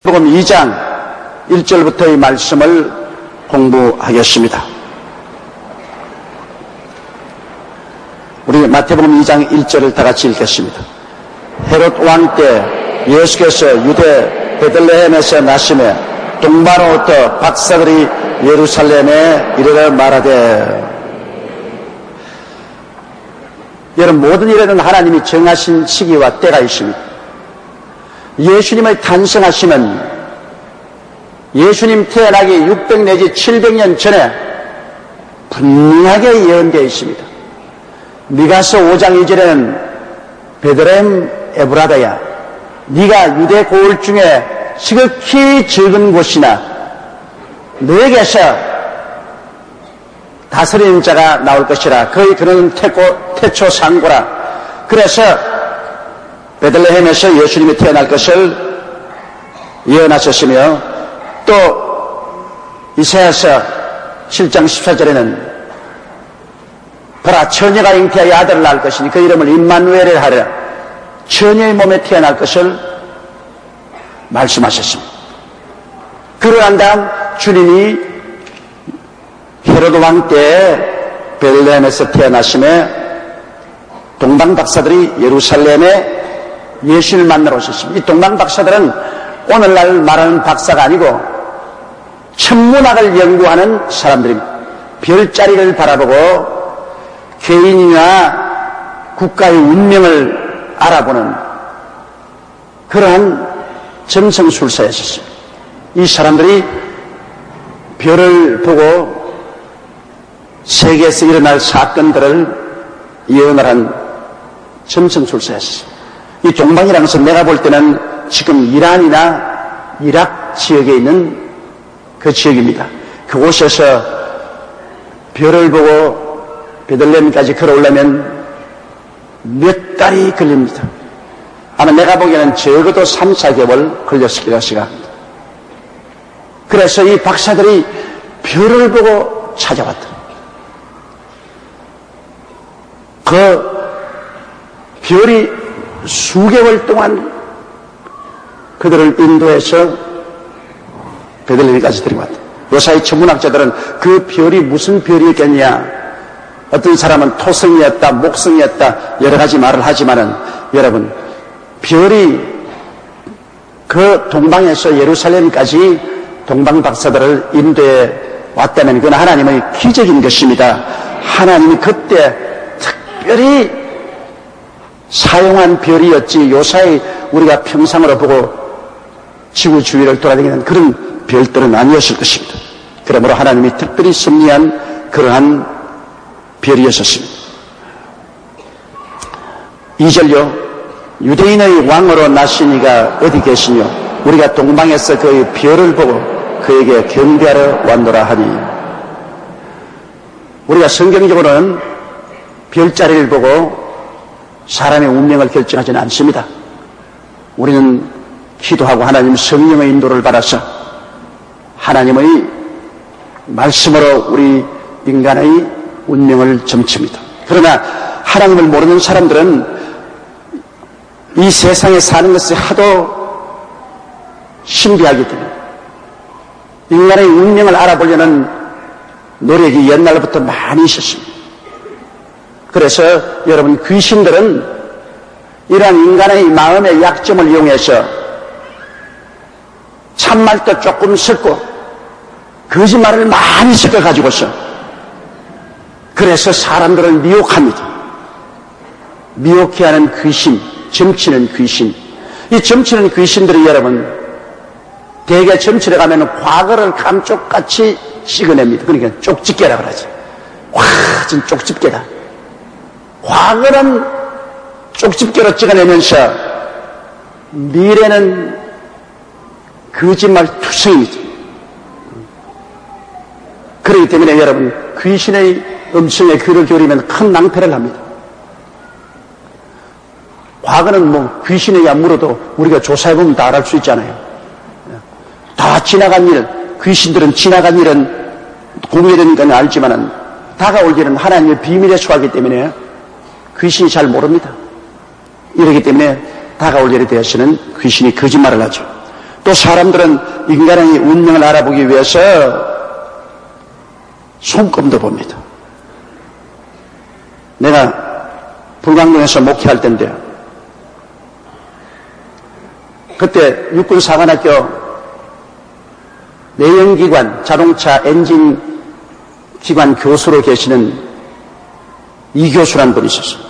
마태복음 2장 1절부터의 말씀을 공부하겠습니다. 우리 마태복음 2장 1절을 다 같이 읽겠습니다. 헤롯 왕 때 예수께서 유대 베들레헴에서 나시매 동방으로부터 박사들이 예루살렘에 이르러 말하되. 여러분, 모든 일에는 하나님이 정하신 시기와 때가 있습니다. 예수님의 탄생하심은 예수님 태어나기 600 내지 700년 전에 분명하게 예언되어 있습니다. 미가서 5장 2절에는 베들레헴 에브라다야, 네가 유대 고을 중에 지극히 적은 곳이나 너에게서 다스리는 자가 나올 것이라. 그는 태초 상고라. 그래서 베들레헴에서 예수님이 태어날 것을 예언하셨으며, 또 이사야서 7장 14절에는 보라, 처녀가 잉태하여 아들을 낳을 것이니 그 이름을 임마누엘을 하리라. 처녀의 몸에 태어날 것을 말씀하셨습니다. 그러고 난 다음 주님이 헤로드 왕 때 베들레헴에서 태어나심에 동방박사들이 예루살렘에 예수를 만나러 오셨습니다. 이 동방박사들은 오늘날 말하는 박사가 아니고 천문학을 연구하는 사람들입니다. 별자리를 바라보고 개인이나 국가의 운명을 알아보는 그러한 점성술사였었습니다. 이 사람들이 별을 보고 세계에서 일어날 사건들을 예언을 한 점성술사였습니다. 이 동방이라는 것은 내가 볼 때는 지금 이란이나 이락 지역에 있는 그 지역입니다. 그곳에서 별을 보고 베들레헴까지 걸어오려면 몇 달이 걸립니다. 아마 내가 보기에는 적어도 3, 4개월 걸렸을 거라 생각합니다. 그래서 이 박사들이 별을 보고 찾아왔다. 그 별이 수개월 동안 그들을 인도해서 베들레헴까지 데리고 왔다. 요사이 천문학자들은 그 별이 무슨 별이겠냐, 어떤 사람은 토성이었다, 목성이었다, 여러 가지 말을 하지만은, 여러분, 별이 그 동방에서 예루살렘까지 동방 박사들을 인도해 왔다면 그건 하나님의 기적인 것입니다. 하나님이 그때 특별히 사용한 별이었지, 요사이 우리가 평상으로 보고 지구 주위를 돌아다니는 그런 별들은 아니었을 것입니다. 그러므로 하나님이 특별히 섭리한 그러한 별이었습니다. 2절요. 유대인의 왕으로 나신 이가 어디 계시뇨? 우리가 동방에서 그의 별을 보고 그에게 경배하러 왔노라 하니. 우리가 성경적으로는 별자리를 보고 사람의 운명을 결정하지는 않습니다. 우리는 기도하고 하나님 성령의 인도를 받아서 하나님의 말씀으로 우리 인간의 운명을 점칩니다. 그러나 하나님을 모르는 사람들은 이 세상에 사는 것이 하도 신비하기 때문에 인간의 운명을 알아보려는 노력이 옛날부터 많이 있었습니다. 그래서 여러분, 귀신들은 이러한 인간의 마음의 약점을 이용해서 참말도 조금 섞고 거짓말을 많이 섞어가지고서 그래서 사람들을 미혹합니다. 미혹해 하는 귀신, 점치는 귀신. 이 점치는 귀신들이 여러분, 대개 점치러 가면 과거를 감쪽같이 찍어냅니다. 그러니까 쪽집게라 그러지. 진 쪽집게다. 과거는 쪽집게로 찍어내면서 미래는 거짓말 투성입니다. 그렇기 때문에 여러분, 귀신의 음성에 귀를 기울이면 큰 낭패를 합니다. 과거는 귀신에게 물어도 우리가 조사해보면 다 알을 수 있잖아요. 다 지나간 일, 귀신들은 지나간 일은 공개되니까 알지만은 다가올 일은 하나님의 비밀에 속하기 때문에 귀신이 잘 모릅니다. 이러기 때문에 다가올 일에 대해서는 귀신이 거짓말을 하죠. 또 사람들은 인간의 운명을 알아보기 위해서 손금도 봅니다. 내가 불광동에서 목회할 때인데요. 그때 육군사관학교 내연기관 자동차 엔진 기관 교수로 계시는 이 교수라는 분이 있었어요.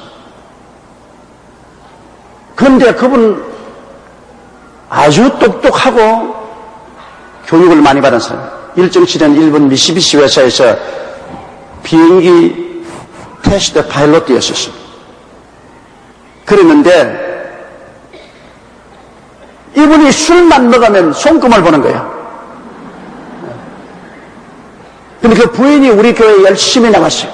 그런데 그분 아주 똑똑하고 교육을 많이 받은 사람. 일정 시간 일본 미쓰비시 회사에서 비행기 테스트 파일럿이었었어요. 그랬는데 이분이 술만 먹으면 손금을 보는 거예요. 근데 그 부인이 우리 교회에 열심히 나갔어요.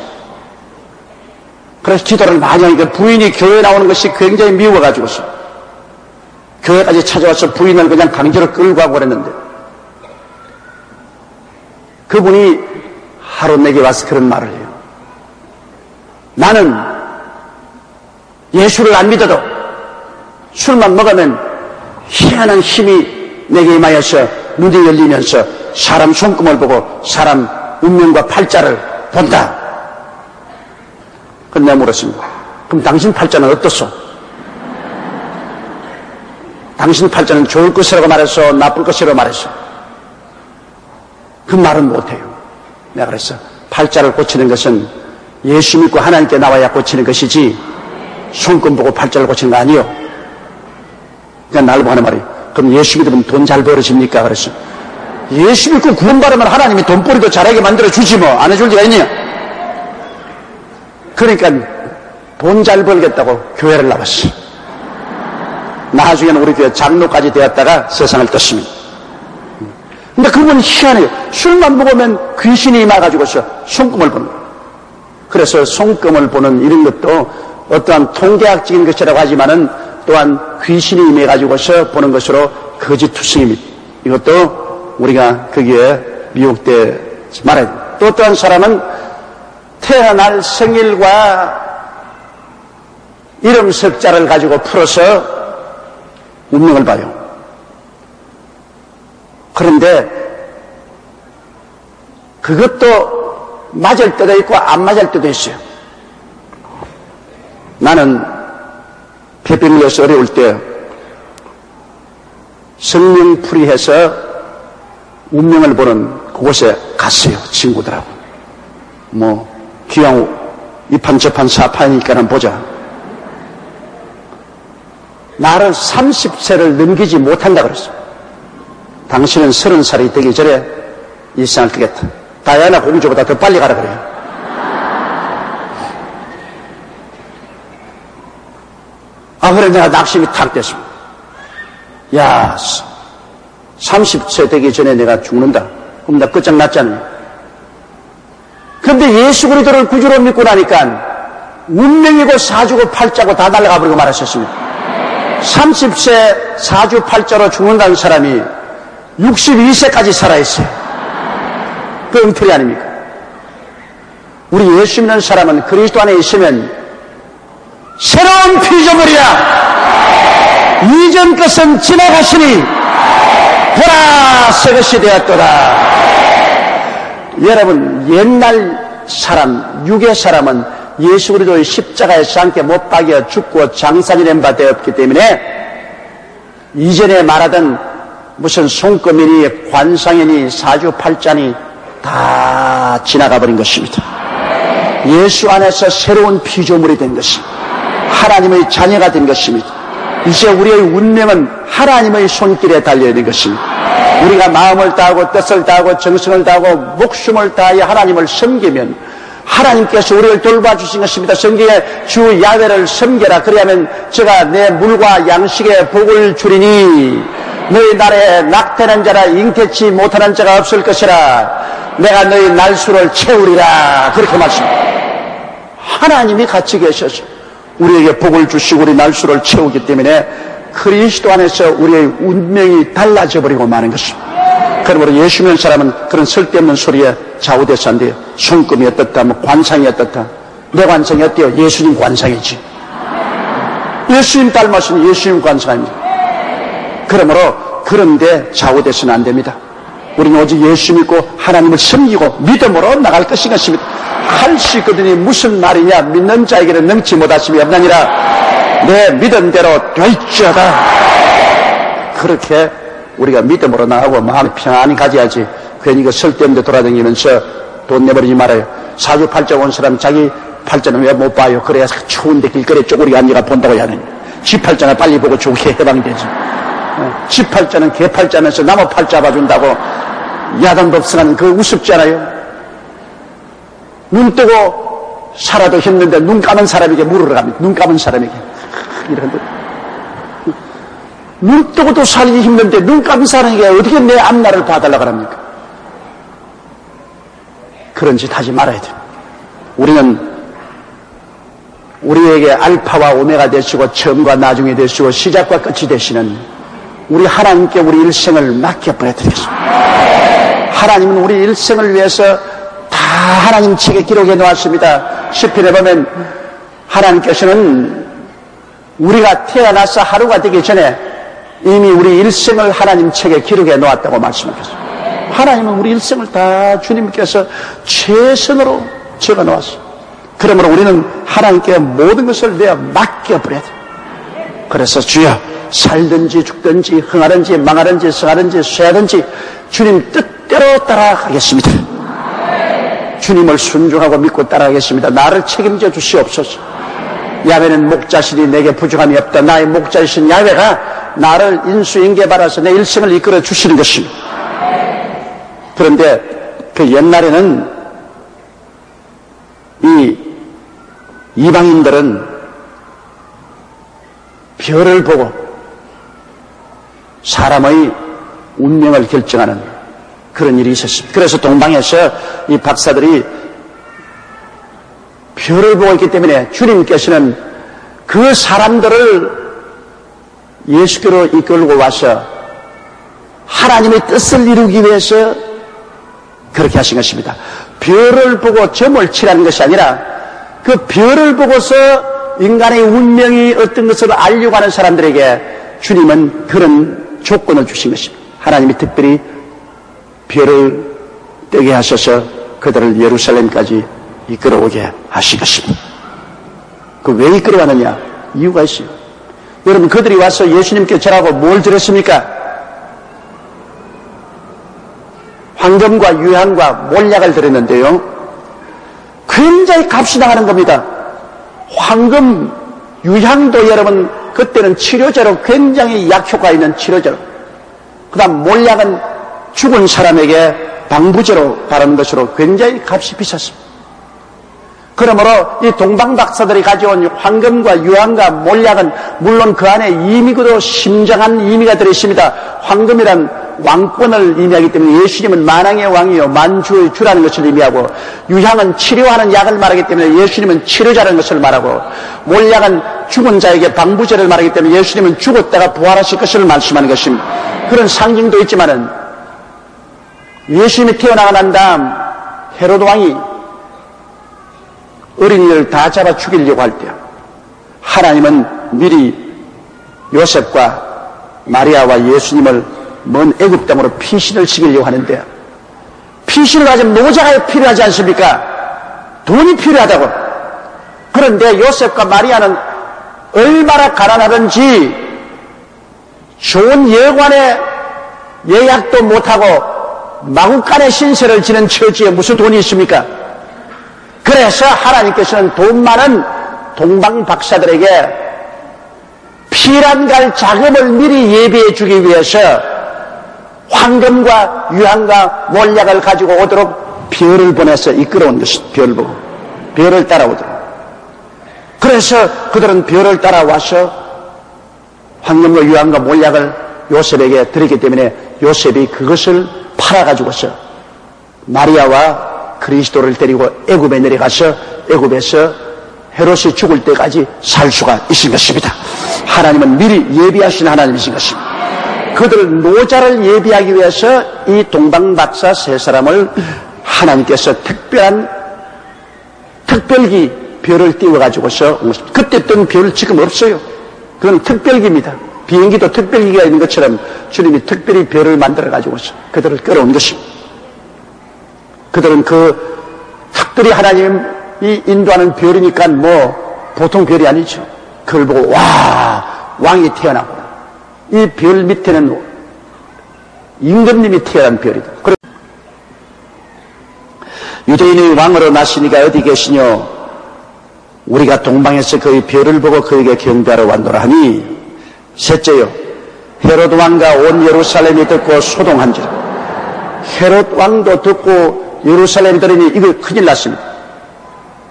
그래서 기도를 많이 하니까 부인이 교회에 나오는 것이 굉장히 미워가지고서 교회까지 찾아와서 부인을 그냥 강제로 끌고 가고 그랬는데 그분이 하루 내게 와서 그런 말을 해요. 나는 예수를 안 믿어도 술만 먹으면 희한한 힘이 내게 임하여서 눈이 열리면서 사람 손금을 보고 사람 운명과 팔자를 본다. 그럼 내가 물었습니다. 그럼 당신 팔자는 어떻소? 당신 팔자는 좋을 것이라고 말했어? 나쁠 것이라고 말했어? 그 말은 못해요. 내가 그랬어. 팔자를 고치는 것은 예수 믿고 하나님께 나와야 고치는 것이지 손금 보고 팔자를 고치는 거 아니요. 그러니까 나를 보고 하는 말이 그럼 예수 믿으면 돈 잘 벌어집니까? 그랬어. 예수 믿고 구원받으면 하나님이 돈벌이도 잘하게 만들어주지 뭐. 안 해줄 리가 있냐? 그러니까 돈 잘 벌겠다고 교회를 나왔어. 나중에는 우리 교회 장로까지 되었다가 세상을 떴습니다. 근데 그건 희한해요. 술만 먹으면 귀신이 임해가지고서 손금을 보는 거예요. 그래서 손금을 보는 이런 것도 어떠한 통계학적인 것이라고 하지만은 또한 귀신이 임해가지고서 보는 것으로 거짓투성입니다. 이것도 우리가 거기에 미혹되지 말아야 됩니다. 또 어떠한 사람은 태어날 생일과 이름 석자를 가지고 풀어서 운명을 봐요. 그런데 그것도 맞을 때도 있고 안 맞을 때도 있어요. 나는 폐병리에서 어려울 때 성령풀이해서 운명을 보는 그곳에 갔어요. 친구들하고. 뭐 기왕 이판 저판 사판이니까는 보자. 나를 30세를 넘기지 못한다 그랬어. 당신은 30살이 되기 전에 이 세상을 뜨겠다. 다이아나 공주보다 더 빨리 가라 그래요. 그래 내가 낙심이 탁 됐습니다. 야, 30세 되기 전에 내가 죽는다. 그럼 나 끝장났잖아요. 그런데 예수 그리스도를 구주로 믿고 나니까 운명이고 사주고 팔자고 다 날아가 버리고 말하셨습니다. 30세 사주 팔자로 죽는다는 사람이 62세까지 살아있어요. 그 엉터리 아닙니까? 우리 예수 믿는 사람은 그리스도 안에 있으면 새로운 피조물이야. 이전 것은 지나갔으니 보라 새 것이 되었도다. 여러분 옛날 사람 육의 사람은 예수 그리스도의 십자가에서 함께 못 박여 죽고 장사지 낸 바 되었기 때문에 이전에 말하던 무슨 손금이니 관상이니 사주팔자니 다 지나가 버린 것입니다. 예수 안에서 새로운 피조물이 된 것입니다. 하나님의 자녀가 된 것입니다. 이제 우리의 운명은 하나님의 손길에 달려있는 것입니다. 우리가 마음을 다하고 뜻을 다하고 정성을 다하고 목숨을 다하여 하나님을 섬기면 하나님께서 우리를 돌봐주신 것입니다. 성경에 주 야훼를 섬겨라. 그리하면 제가 내 물과 양식에 복을 주리니 너희 나라에 낙태하는 자라 잉태치 못하는 자가 없을 것이라. 내가 너희 날수를 채우리라. 그렇게 말씀합니다. 하나님이 같이 계셔서 우리에게 복을 주시고 우리 날수를 채우기 때문에 그리스도 안에서 우리의 운명이 달라져 버리고 마는 것입니다. 그러므로 예수 믿는 사람은 그런 쓸데없는 소리에 좌우돼서 안 돼요. 손금이 어떻다, 뭐 관상이 어떻다. 내 관상이 어때요? 예수님 관상이지. 예수님 닮았으니 예수님 관상입니다. 그러므로 그런데 좌우돼서는 안 됩니다. 우리는 오직 예수 믿고 하나님을 섬기고 믿음으로 나갈 것입니다. 할 수 있거든요. 무슨 말이냐? 믿는 자에게는 능치 못하심이 없나니라. 내 믿음대로 될지어다. 그렇게 우리가 믿음으로 나가고 마음이 평안히 가져야지. 괜히 그 쓸데없는 데 돌아다니면서 돈 내버리지 말아요. 사주팔자 온 사람 자기 팔자는 왜 못 봐요? 그래야 추운데 길거리에 쪼그리고 앉아가 본다고 해야 되는. 지 팔자는 빨리 보고 좋게 해방되지. 지 팔자는 개 팔자면서 나무 팔자 봐준다고 야단법승하는 그거 우습지 않아요? 눈 뜨고 살아도 힘든데 눈 감은 사람에게 물으러 갑니다. 눈 감은 사람에게. 이런데. 눈 뜨고도 살기 힘든데 눈 감은 사람에게 어떻게 내 앞날을 봐달라고 합니까? 그런 짓 하지 말아야 돼. 우리는 우리에게 알파와 오메가 되시고 처음과 나중이 되시고 시작과 끝이 되시는 우리 하나님께 우리 일생을 맡겨버려 드리겠습니다. 하나님은 우리 일생을 위해서 다 하나님 책에 기록해 놓았습니다. 시편에 보면 하나님께서는 우리가 태어나서 하루가 되기 전에 이미 우리 일생을 하나님 책에 기록해 놓았다고 말씀하셨습니다. 하나님은 우리 일생을 다 주님께서 최선으로 적어 놓았어요. 그러므로 우리는 하나님께 모든 것을 내어 맡겨버려야 돼요. 그래서 주여 살든지 죽든지 흥하든지 망하든지 성하든지 쇠하든지 주님 뜻대로 따라가겠습니다. 주님을 순종하고 믿고 따라가겠습니다. 나를 책임져 주시옵소서. 야훼는 목자시니 내게 부족함이 없다. 나의 목자이신 야훼가 나를 인수인계받아서 내 일생을 이끌어 주시는 것입니다. 그런데 그 옛날에는 이 이방인들은 별을 보고 사람의 운명을 결정하는 그런 일이 있었습니다. 그래서 동방에서 이 박사들이 별을 보고 있기 때문에 주님께서는 그 사람들을 예수께로 이끌고 와서 하나님의 뜻을 이루기 위해서 그렇게 하신 것입니다. 별을 보고 점을 칠하는 것이 아니라 그 별을 보고서 인간의 운명이 어떤 것을 알려고 하는 사람들에게 주님은 그런 조건을 주신 것입니다. 하나님이 특별히 별을 뜨게 하셔서 그들을 예루살렘까지 이끌어오게 하신 것입니다. 그 왜 이끌어가느냐? 이유가 있어요. 여러분, 그들이 와서 예수님께 절하고 뭘 드렸습니까? 황금과 유향과 몰약을 드렸는데요. 굉장히 값이 나가는 겁니다. 황금, 유향도 여러분 그때는 치료제로 굉장히 약효가 있는 치료제로, 그 다음 몰약은 죽은 사람에게 방부제로 바르는 것으로 굉장히 값이 비쌌습니다. 그러므로 이 동방박사들이 가져온 황금과 유향과 몰약은 물론 그 안에 의미도 심정한 의미가 들어있습니다. 황금이란 왕권을 의미하기 때문에 예수님은 만왕의 왕이요 만주의 주라는 것을 의미하고, 유향은 치료하는 약을 말하기 때문에 예수님은 치료자라는 것을 말하고, 몰약은 죽은 자에게 방부제를 말하기 때문에 예수님은 죽었다가 부활하실 것을 말씀하는 것입니다. 그런 상징도 있지만은 예수님이 태어나고 난 다음 헤로드 왕이 어린이를 다 잡아 죽이려고 할 때 하나님은 미리 요셉과 마리아와 예수님을 먼 애굽 땅으로 피신을 시키려고 하는데, 피신을 가지면 노자가 필요하지 않습니까? 돈이 필요하다고. 그런데 요셉과 마리아는 얼마나 가난하든지 좋은 예관에 예약도 못하고 마구간에 신세를 지는 처지에 무슨 돈이 있습니까? 그래서 하나님께서는 돈 많은 동방 박사들에게 피란 갈 자금을 미리 예비해 주기 위해서 황금과 유향과 몰약을 가지고 오도록 별을 보내서 이끌어온 것입니다. 별을 보고 별을 따라오도록. 그래서 그들은 별을 따라와서 황금과 유향과 몰약을 요셉에게 드렸기 때문에 요셉이 그것을 팔아가지고서 마리아와 그리스도를 데리고 애굽에 내려가서 애굽에서 헤롯이 죽을 때까지 살 수가 있을 것입니다. 하나님은 미리 예비하신 하나님이신 것입니다. 그들 노자를 예비하기 위해서 이 동방박사 세 사람을 하나님께서 특별기 별을 띄워가지고서, 그때 뜬 별 지금 없어요. 그건 특별기입니다. 비행기도 특별기가 있는 것처럼 주님이 특별히 별을 만들어가지고서 그들을 끌어온 것입니다. 그들은 그 특별히 하나님이 인도하는 별이니까 뭐 보통 별이 아니죠. 그걸 보고 와, 왕이 태어나구나. 이 별 밑에는 임금님이 태어난 별이다. 유대인의 왕으로 나시니가 어디 계시뇨? 우리가 동방에서 그의 별을 보고 그에게 경배하러 왔노라 하니, 셋째요, 헤롯 왕과 온 예루살렘이 듣고 소동한지라. 헤롯 왕도 듣고 예루살렘 들으니 이거 큰일 났습니다.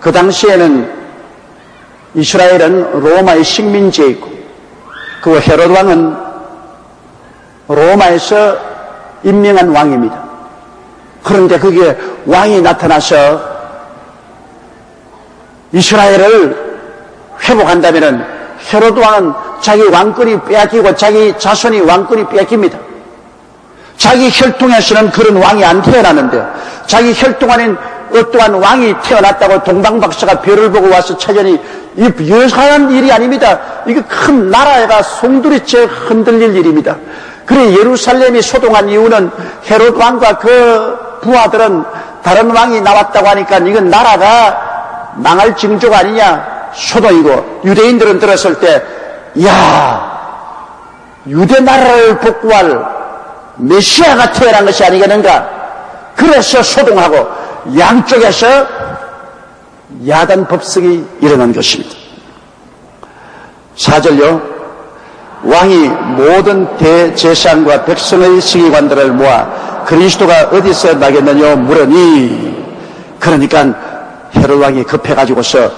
그 당시에는 이스라엘은 로마의 식민지에 있고, 그 헤롯 왕은 로마에서 임명한 왕입니다. 그런데 그게 왕이 나타나서 이스라엘을 회복한다면은 헤롯 왕은 자기 왕권이 빼앗기고 자기 자손이 왕권이 빼앗깁니다. 자기 혈통에서는 그런 왕이 안 태어나는데 자기 혈통 안엔 어떠한 왕이 태어났다고 동방박사가 별을 보고 와서 찾으니 이 여사한 일이 아닙니다. 이거 큰 나라가 송두리째 흔들릴 일입니다. 그래 예루살렘이 소동한 이유는 헤롯 왕과 그 부하들은 다른 왕이 나왔다고 하니까 이건 나라가 망할 징조가 아니냐 소동이고, 유대인들은 들었을 때 야, 유대 나라를 복구할 메시아가 태어난 것이 아니겠는가. 그래서 소동하고 양쪽에서 야단 법석이 일어난 것입니다. 4절요, 왕이 모든 대제사장과 백성의 서기관들을 모아 그리스도가 어디서 나겠느냐 물으니, 그러니까 헤롯 왕이 급해가지고서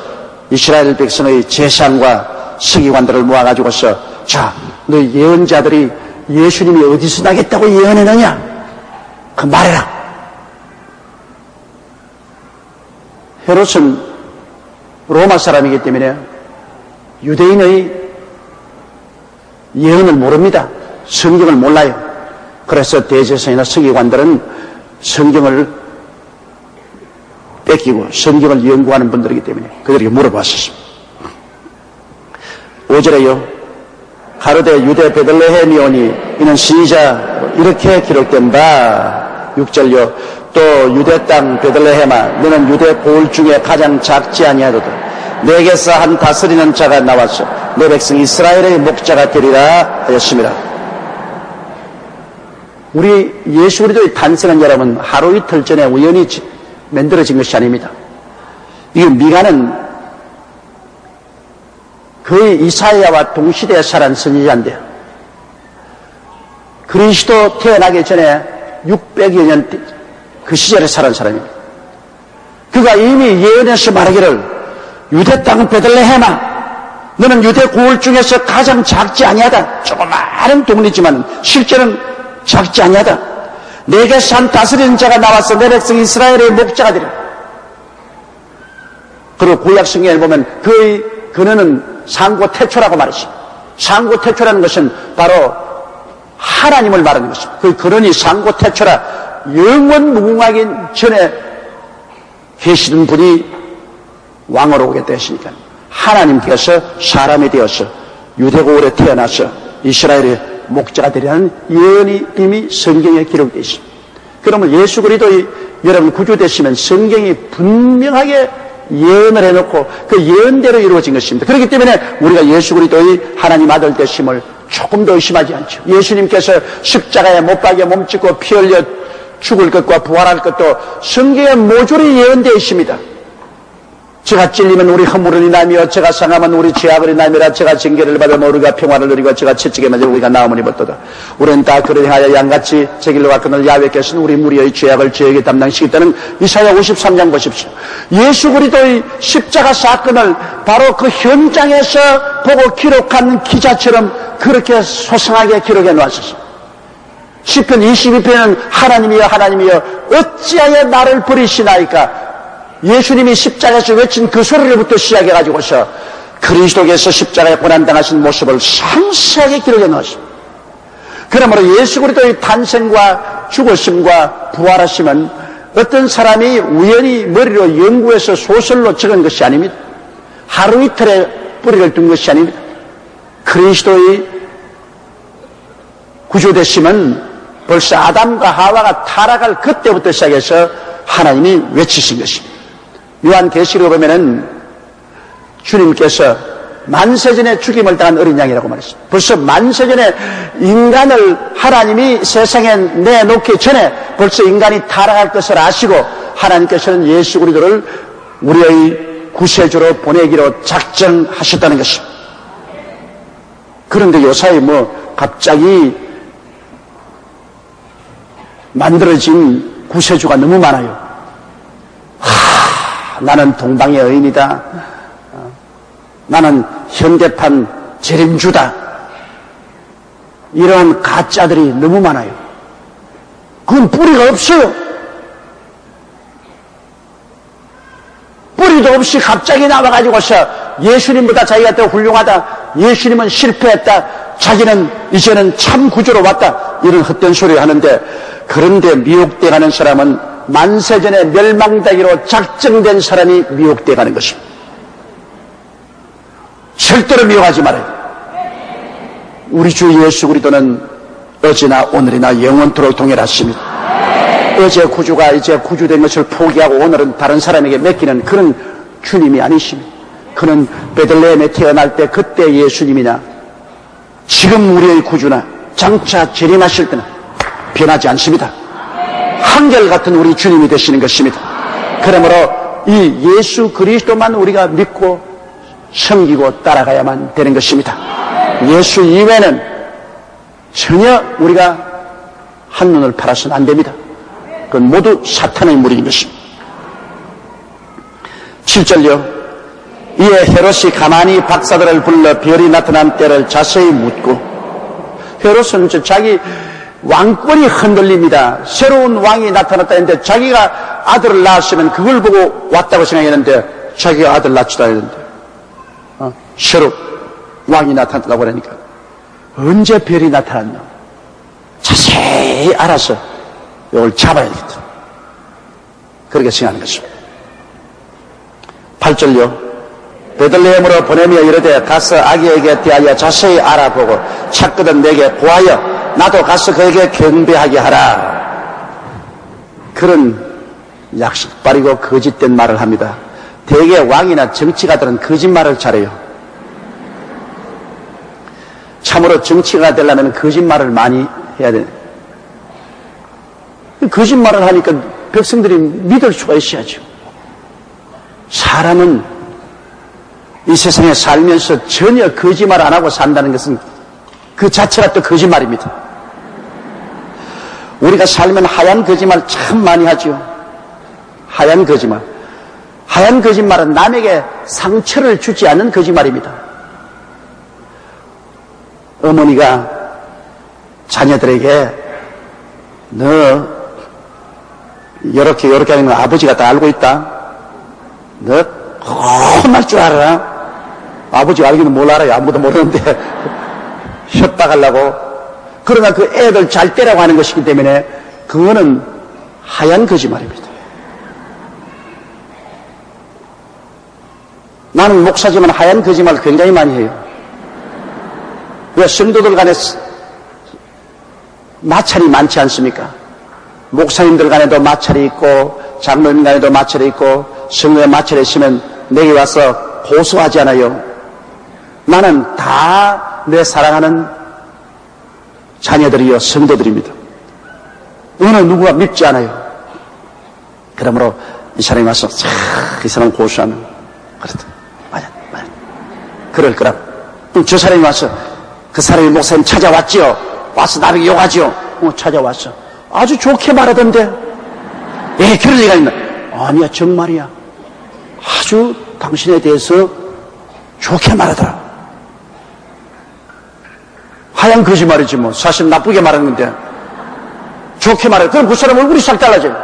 이스라엘 백성의 제사장과 서기관들을 모아가지고서 자, 너희 예언자들이 예수님이 어디서 나겠다고 예언했느냐? 그 말해라. 헤롯은 로마 사람이기 때문에 유대인의 예언을 모릅니다. 성경을 몰라요. 그래서 대제사장이나 서기관들은 성경을 뺏기고 성경을 연구하는 분들이기 때문에 그들에게 물어봤었습니다. 5절에요. 가로되 유대 베들레헴이 오니 이는 신이자 이렇게 기록된 바. 6절요. 또 유대 땅 베들레헴아 너는 유대 고을 중에 가장 작지 아니하도다. 내게서 한 다스리는 자가 나와서 내 백성 이스라엘의 목자가 되리라 하였습니다. 우리 예수 그리스도의 탄생은 여러분 하루 이틀 전에 우연히 만들어진 것이 아닙니다. 이 미가는 거의 이사야와 동시대에 살은 선지자인데요. 그리스도 태어나기 전에 600여 년 그 시절에 살은 사람입니다. 그가 이미 예언해서 말하기를 유대 땅은 베들레헴아 너는 유대 고을 중에서 가장 작지 아니하다. 조그마한 동네지만 실제는 작지 아니하다. 내게서 한 다스리는 자가 나와서 내 백성 이스라엘의 목자가 되리라. 그리고 구약 성경에 보면 그의 근원은 상고태초라고 말했습니다. 상고태초라는 것은 바로 하나님을 말하는 것입니다. 그의 근원이 상고태초라. 영원 무궁하기 전에 계시는 분이 왕으로 오겠다 했으니까 하나님께서 사람이 되어서 유대고을에 태어나서 이스라엘의 목자가 되리라는 예언이 이미 성경에 기록되어 있습니다. 그러면 예수 그리스도의 여러분 구주 되시면 성경이 분명하게 예언을 해놓고 그 예언대로 이루어진 것입니다. 그렇기 때문에 우리가 예수 그리스도의 하나님 아들 되심을 조금도 의심하지 않죠. 예수님께서 십자가에 못 박여 몸짓고 피 흘려 죽을 것과 부활할 것도 성경에 모조리 예언되어 있습니다. 제가 찔리면 우리 허물을 인하며 제가 상하면 우리 죄악을 인하며라. 제가 징계를 받으면 우리가 평화를 누리고 제가 채찍에 맞으면 우리가 나음을 입었도다. 우리는 다 그를 향하여 양같이 제 길로 갔거늘 야훼께서는 우리 무리의 죄악을 저에게 담당시키겠다는 이사야 53장 보십시오. 예수 그리스도의 십자가 사건을 바로 그 현장에서 보고 기록한 기자처럼 그렇게 소상하게 기록해 놓았었습니다. 시편 22편은 하나님이여 하나님이여 어찌하여 나를 버리시나이까. 예수님이 십자가에서 외친 그 소리로부터 시작해가지고서 그리스도께서 십자가에 고난당하신 모습을 상세하게 기록해 놓았습니다. 그러므로 예수 그리스도의 탄생과 죽으심과 부활하심은 어떤 사람이 우연히 머리로 연구해서 소설로 적은 것이 아닙니다. 하루 이틀에 뿌리를 둔 것이 아닙니다. 그리스도의 구조되심은 벌써 아담과 하와가 타락할 그때부터 시작해서 하나님이 외치신 것입니다. 요한계시록에 보면은 주님께서 만세전에 죽임을 당한 어린 양이라고 말했습니다. 벌써 만세전에 인간을 하나님이 세상에 내놓기 전에 벌써 인간이 타락할 것을 아시고 하나님께서는 예수 그리스도를 우리의 구세주로 보내기로 작정하셨다는 것입니다. 그런데 요사이 갑자기 만들어진 구세주가 너무 많아요. 나는 동방의 여인이다. 나는 현대판 재림주다. 이런 가짜들이 너무 많아요. 그건 뿌리가 없어요. 뿌리도 없이 갑자기 나와가지고서 예수님보다 자기가 더 훌륭하다. 예수님은 실패했다. 자기는 이제는 참 구주로 왔다. 이런 헛된 소리 하는데, 그런데 미혹돼가는 사람은 만세전에 멸망되기로 작정된 사람이 미혹돼가는 것입니다. 절대로 미혹하지 말아요. 우리 주 예수 그리스도는 어제나 오늘이나 영원토록 동일하십니다. 어제 구주가 이제 구주된 것을 포기하고 오늘은 다른 사람에게 맡기는 그런 주님이 아니십니다. 그는 베들레헴에 태어날 때 그때 예수님이나 지금 우리의 구주나 장차 재림하실 때는 변하지 않습니다. 한결같은 우리 주님이 되시는 것입니다. 그러므로 이 예수 그리스도만 우리가 믿고 섬기고 따라가야만 되는 것입니다. 예수 이외에는 전혀 우리가 한눈을 팔아서는 안 됩니다. 그건 모두 사탄의 무리인 것입니다. 7절요. 이에 헤롯이 가만히 박사들을 불러 별이 나타난 때를 자세히 묻고, 헤롯은 자기 왕권이 흔들립니다. 새로운 왕이 나타났다 했는데 자기가 아들을 낳았으면 그걸 보고 왔다고 생각했는데 자기가 아들 낳지도 않았는데 새로 왕이 나타났다고 그러니까 언제 별이 나타났나 자세히 알아서 이걸 잡아야겠다. 그렇게 생각하는 것입니다. 8절요. 베들레헴으로 보내며 이르되 가서 아기에게 대하여 자세히 알아보고 찾거든 내게 보하여 나도 가서 그에게 경배하게 하라. 그런 약식발이고 거짓된 말을 합니다. 대개 왕이나 정치가들은 거짓말을 잘해요. 참으로 정치가 되려면 거짓말을 많이 해야 돼요. 거짓말을 하니까 백성들이 믿을 수가 있어야죠. 사람은 이 세상에 살면서 전혀 거짓말 안 하고 산다는 것은 그 자체가 또 거짓말입니다. 우리가 살면 하얀 거짓말 참 많이 하죠. 하얀 거짓말. 하얀 거짓말은 남에게 상처를 주지 않는 거짓말입니다. 어머니가 자녀들에게 너 이렇게 하는 거 아버지가 다 알고 있다. 너 혼날 줄 알아. 아버지가 알기는 뭘 알아요. 아무도 모르는데 협박하려고. 그러나 그 애들 잘 때라고 하는 것이기 때문에 그거는 하얀 거짓말입니다. 나는 목사지만 하얀 거짓말을 굉장히 많이 해요. 왜 성도들 간에 마찰이 많지 않습니까? 목사님들 간에도 마찰이 있고 장로님 간에도 마찰이 있고 성도에 마찰이 있으면 내게 와서 고소하지 않아요. 나는 다 내 사랑하는 자녀들이요 성도들입니다. 어느 누구가 밉지 않아요. 그러므로 이 사람이 와서 이 사람 고소하면 그렇다. 맞아. 그럴 거라고. 저 사람이 와서 그 사람이 목사님 찾아왔지요. 와서 나에게 욕하지요. 찾아왔어. 아주 좋게 말하던데. 그런 얘기가 있나? 아니야, 정말이야. 아주 당신에 대해서 좋게 말하더라. 하얀 거짓말이지 뭐. 사실 나쁘게 말하는 건데. 좋게 말해. 그럼 그 사람 얼굴이 싹 달라져요.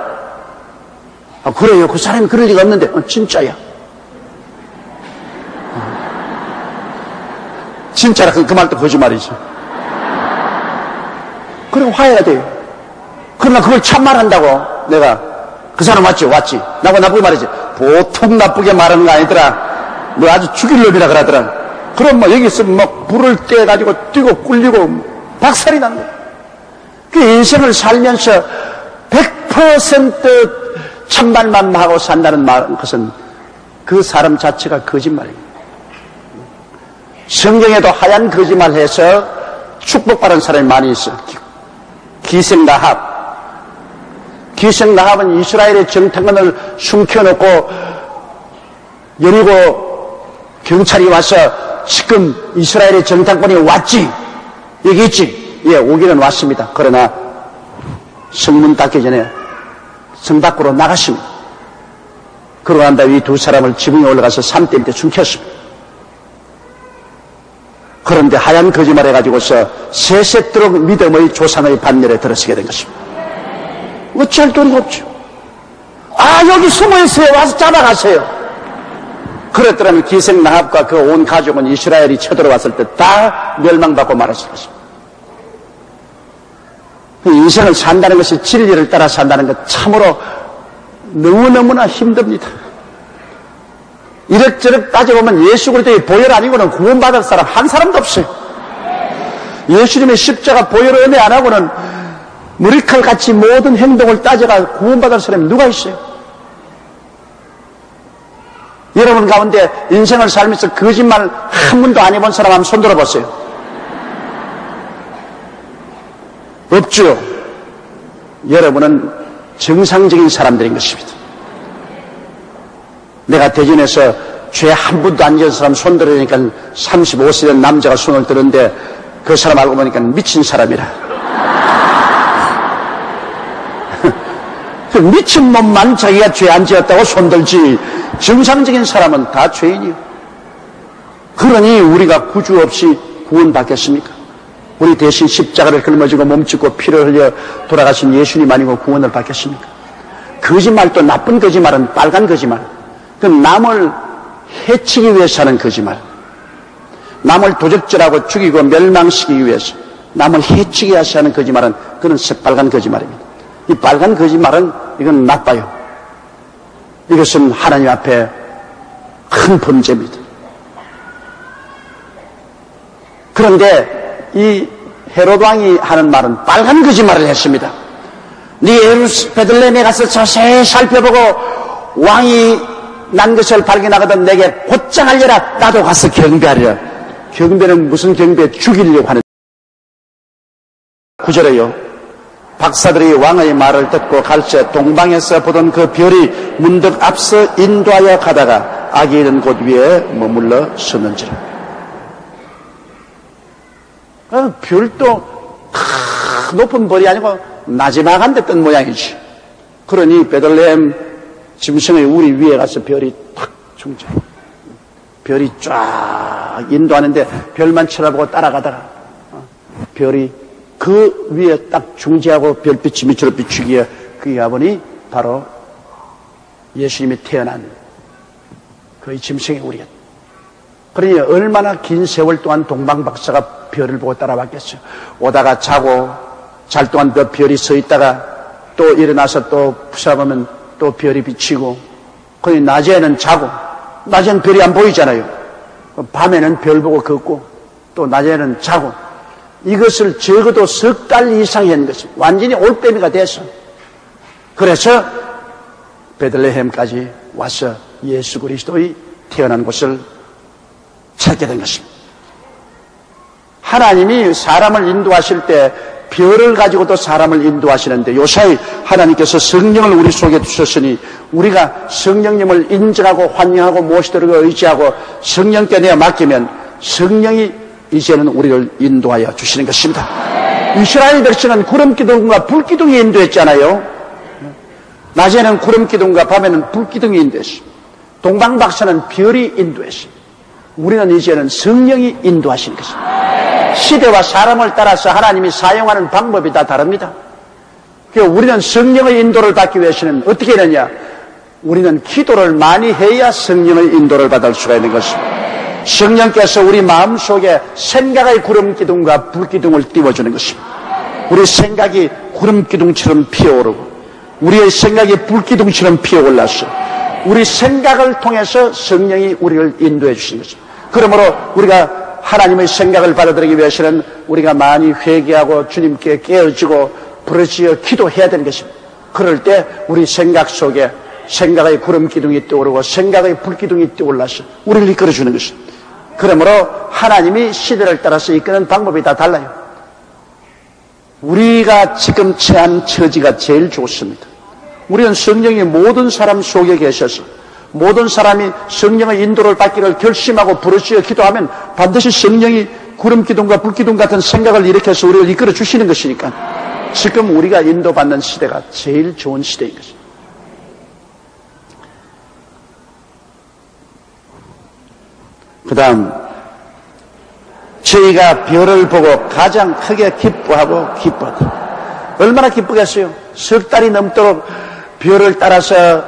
그래요. 그 사람이 그럴 리가 없는데. 진짜야. 진짜라. 그 말도 거짓말이지. 그리고 화해가 돼요. 그러나 그걸 참말한다고 내가 그 사람 왔지? 나하고 나쁘게 말이지. 보통 나쁘게 말하는 거 아니더라. 너 아주 죽일 놈이라 그러더라. 그럼 여기 있으면 불을 떼가지고 뛰고 꿀리고 박살이 난다. 그 인생을 살면서 100% 참말만 하고 산다는 것은 그 사람 자체가 거짓말입니다. 성경에도 하얀 거짓말해서 축복받은 사람이 많이 있어요. 기생라합. 기생라합은 이스라엘의 정탐관을 숨겨놓고 여리고 경찰이 와서 지금 이스라엘의 정탐관이 왔지? 여기 있지? 예, 오기는 왔습니다. 그러나 성문 닫기 전에 성 밖으로 나갔습니다. 그러고 난 다음에 이 두 사람을 지붕에 올라가서 산대 밑에 숨겼습니다. 그런데 하얀 거짓말 해가지고서 세세토록 믿음의 조상의 반열에 들어서게 된 것입니다. 어찌할 도리가 없죠. 아, 여기 숨어있어요. 와서 잡아가세요. 그랬더라면 기생라합과 그 온 가족은 이스라엘이 쳐들어왔을 때 다 멸망받고 말았을 것입니다. 인생을 산다는 것이 진리를 따라 산다는 것 참으로 너무너무나 힘듭니다. 이렇저렇 따져보면 예수 그리스도의 보혈 아니고는 구원받을 사람 한 사람도 없어요. 예수님의 십자가 보혈 은혜 안 하고는 머리칼같이 모든 행동을 따져가 구원받을 사람이 누가 있어요? 여러분 가운데 인생을 살면서 거짓말 한 번도 안 해본 사람 한번 손 들어보세요. 없죠. 여러분은 정상적인 사람들인 것입니다. 내가 대전에서 죄 한 번도 안 지은 사람 손 들으니까 35세 된 남자가 손을 드는데 그 사람 알고 보니까 미친 사람이라. 그 미친 놈만 자기가 죄 안 지었다고 손들지 정상적인 사람은 다 죄인이요. 그러니 우리가 구주 없이 구원받겠습니까? 우리 대신 십자가를 짊어지고 몸짓고 피를 흘려 돌아가신 예수님 아니고 구원을 받겠습니까? 거짓말도 나쁜 거짓말은 빨간 거짓말. 그 남을 해치기 위해서 하는 거짓말. 남을 도적질하고 죽이고 멸망시키기 위해서 남을 해치기 위해서 하는 거짓말은 그건 새빨간 거짓말입니다. 이 빨간 거짓말은 이건 나빠요. 이것은 하나님 앞에 큰 범죄입니다. 그런데 이 헤롯 왕이 하는 말은 빨간 거짓말을 했습니다. 네 베들레헴에 가서 자세히 살펴보고 왕이 난 것을 발견하거든 내게 곧장 알려라. 나도 가서 경배하리라. 경배는 무슨 경배? 죽이려고 하는 9절에요. 박사들이 왕의 말을 듣고 갈새 동방에서 보던 그 별이 문득 앞서 인도하여 가다가 악이 있는 곳 위에 머물러 섰는지라. 별도 높은 별이 아니고 나지막한 데 뜬 모양이지. 그러니 베들레헴 짐승의 우리 위에 가서 별이 탁 중재. 별이 쫙 인도하는데 별만 쳐다보고 따라가다가 별이 그 위에 딱 중재하고 별빛이 밑으로 비추기에 그 야분이 바로 예수님이 태어난 그 짐승의 우리였다. 그러니 얼마나 긴 세월 동안 동방박사가 별을 보고 따라왔겠어요. 오다가 자고 잘 동안 그 별이 서 있다가 또 일어나서 또 부사보면 또 별이 비치고, 그러니 낮에는 자고, 낮에는 별이 안 보이잖아요. 밤에는 별 보고 걷고, 또 낮에는 자고, 이것을 적어도 석 달 이상 했는 것입니다. 완전히 올빼미가 돼서. 그래서 베들레헴까지 와서 예수 그리스도의 태어난 곳을 찾게 된 것입니다. 하나님이 사람을 인도하실 때 별을 가지고도 사람을 인도하시는데 요사이 하나님께서 성령을 우리 속에 주셨으니 우리가 성령님을 인정하고 환영하고 모시도록 의지하고 성령께 내어 맡기면 성령이 이제는 우리를 인도하여 주시는 것입니다. 이스라엘 백성은 구름기둥과 불기둥이 인도했잖아요. 낮에는 구름기둥과 밤에는 불기둥이 인도했습니다. 동방박사는 별이 인도했습니다. 우리는 이제는 성령이 인도하시는 것입니다. 시대와 사람을 따라서 하나님이 사용하는 방법이 다 다릅니다. 그래서 우리는 성령의 인도를 받기 위해서는 어떻게 되느냐? 우리는 기도를 많이 해야 성령의 인도를 받을 수가 있는 것입니다. 성령께서 우리 마음속에 생각의 구름기둥과 불기둥을 띄워주는 것입니다. 우리 생각이 구름기둥처럼 피어오르고 우리의 생각이 불기둥처럼 피어올라서 우리 생각을 통해서 성령이 우리를 인도해 주시는 것입니다. 그러므로 우리가 하나님의 생각을 받아들이기 위해서는 우리가 많이 회개하고 주님께 깨어지고 부르짖어 기도해야 되는 것입니다. 그럴 때 우리 생각 속에 생각의 구름 기둥이 떠오르고 생각의 불기둥이 떠올라서 우리를 이끌어주는 것입니다. 그러므로 하나님이 시대를 따라서 이끄는 방법이 다 달라요. 우리가 지금 처한 처지가 제일 좋습니다. 우리는 성령이 모든 사람 속에 계셔서 모든 사람이 성령의 인도를 받기를 결심하고 부르짖어 기도하면 반드시 성령이 구름 기둥과 불기둥 같은 생각을 일으켜서 우리를 이끌어 주시는 것이니까 지금 우리가 인도받는 시대가 제일 좋은 시대인 것입니다. 그 다음 저희가 별을 보고 가장 크게 기뻐하고 기뻤다. 얼마나 기쁘겠어요. 석 달이 넘도록 별을 따라서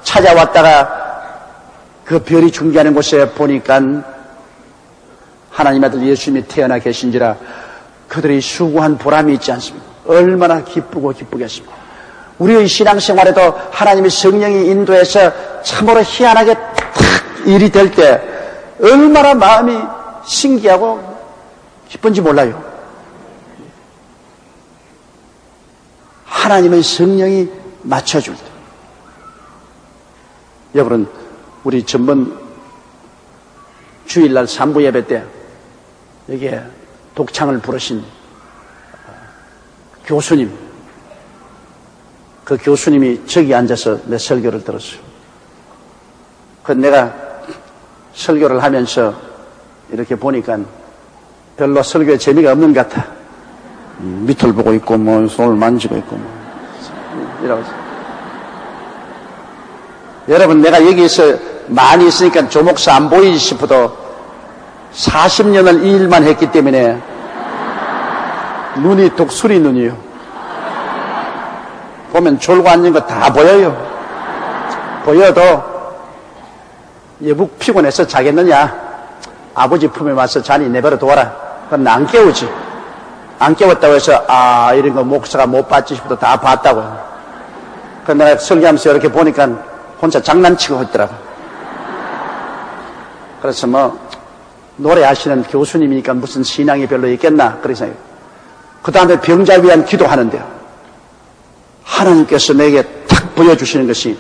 찾아왔다가 그 별이 중계하는 곳에 보니까 하나님 아들 예수님이 태어나 계신지라 그들이 수고한 보람이 있지 않습니까? 얼마나 기쁘고 기쁘겠습니까? 우리의 신앙생활에도 하나님의 성령이 인도해서 참으로 희한하게 탁 일이 될 때 얼마나 마음이 신기하고 기쁜지 몰라요. 하나님의 성령이 맞춰줄 때. 여러분, 우리 전번 주일날 3부 예배 때 여기에 독창을 부르신 교수님, 그 교수님이 저기 앉아서 내 설교를 들었어요. 그 내가 설교를 하면서 이렇게 보니까 별로 설교에 재미가 없는 것 같아. 밑을 보고 있고 뭐 손을 만지고 있고 뭐 이러고 있어요. 여러분, 내가 여기서 많이 있으니까 조목사 안 보이지 싶어도 40년을 이 일만 했기 때문에 눈이 독수리 눈이요. 보면 졸고 앉는 거 다 보여요. 보여도 여북 피곤해서 자겠느냐? 아버지 품에 와서 자니 내버려 둬라. 그건 안 깨우지. 안 깨웠다고 해서 이런 거 목사가 못 봤지 싶어도 다 봤다고. 그래서 내가 설교하면서 이렇게 보니까 혼자 장난치고 있더라고. 그래서 뭐 노래하시는 교수님이니까 무슨 신앙이 별로 있겠나 그래서 그 다음에 병자 위한 기도하는데요. 하나님께서 내게 탁 보여주시는 것이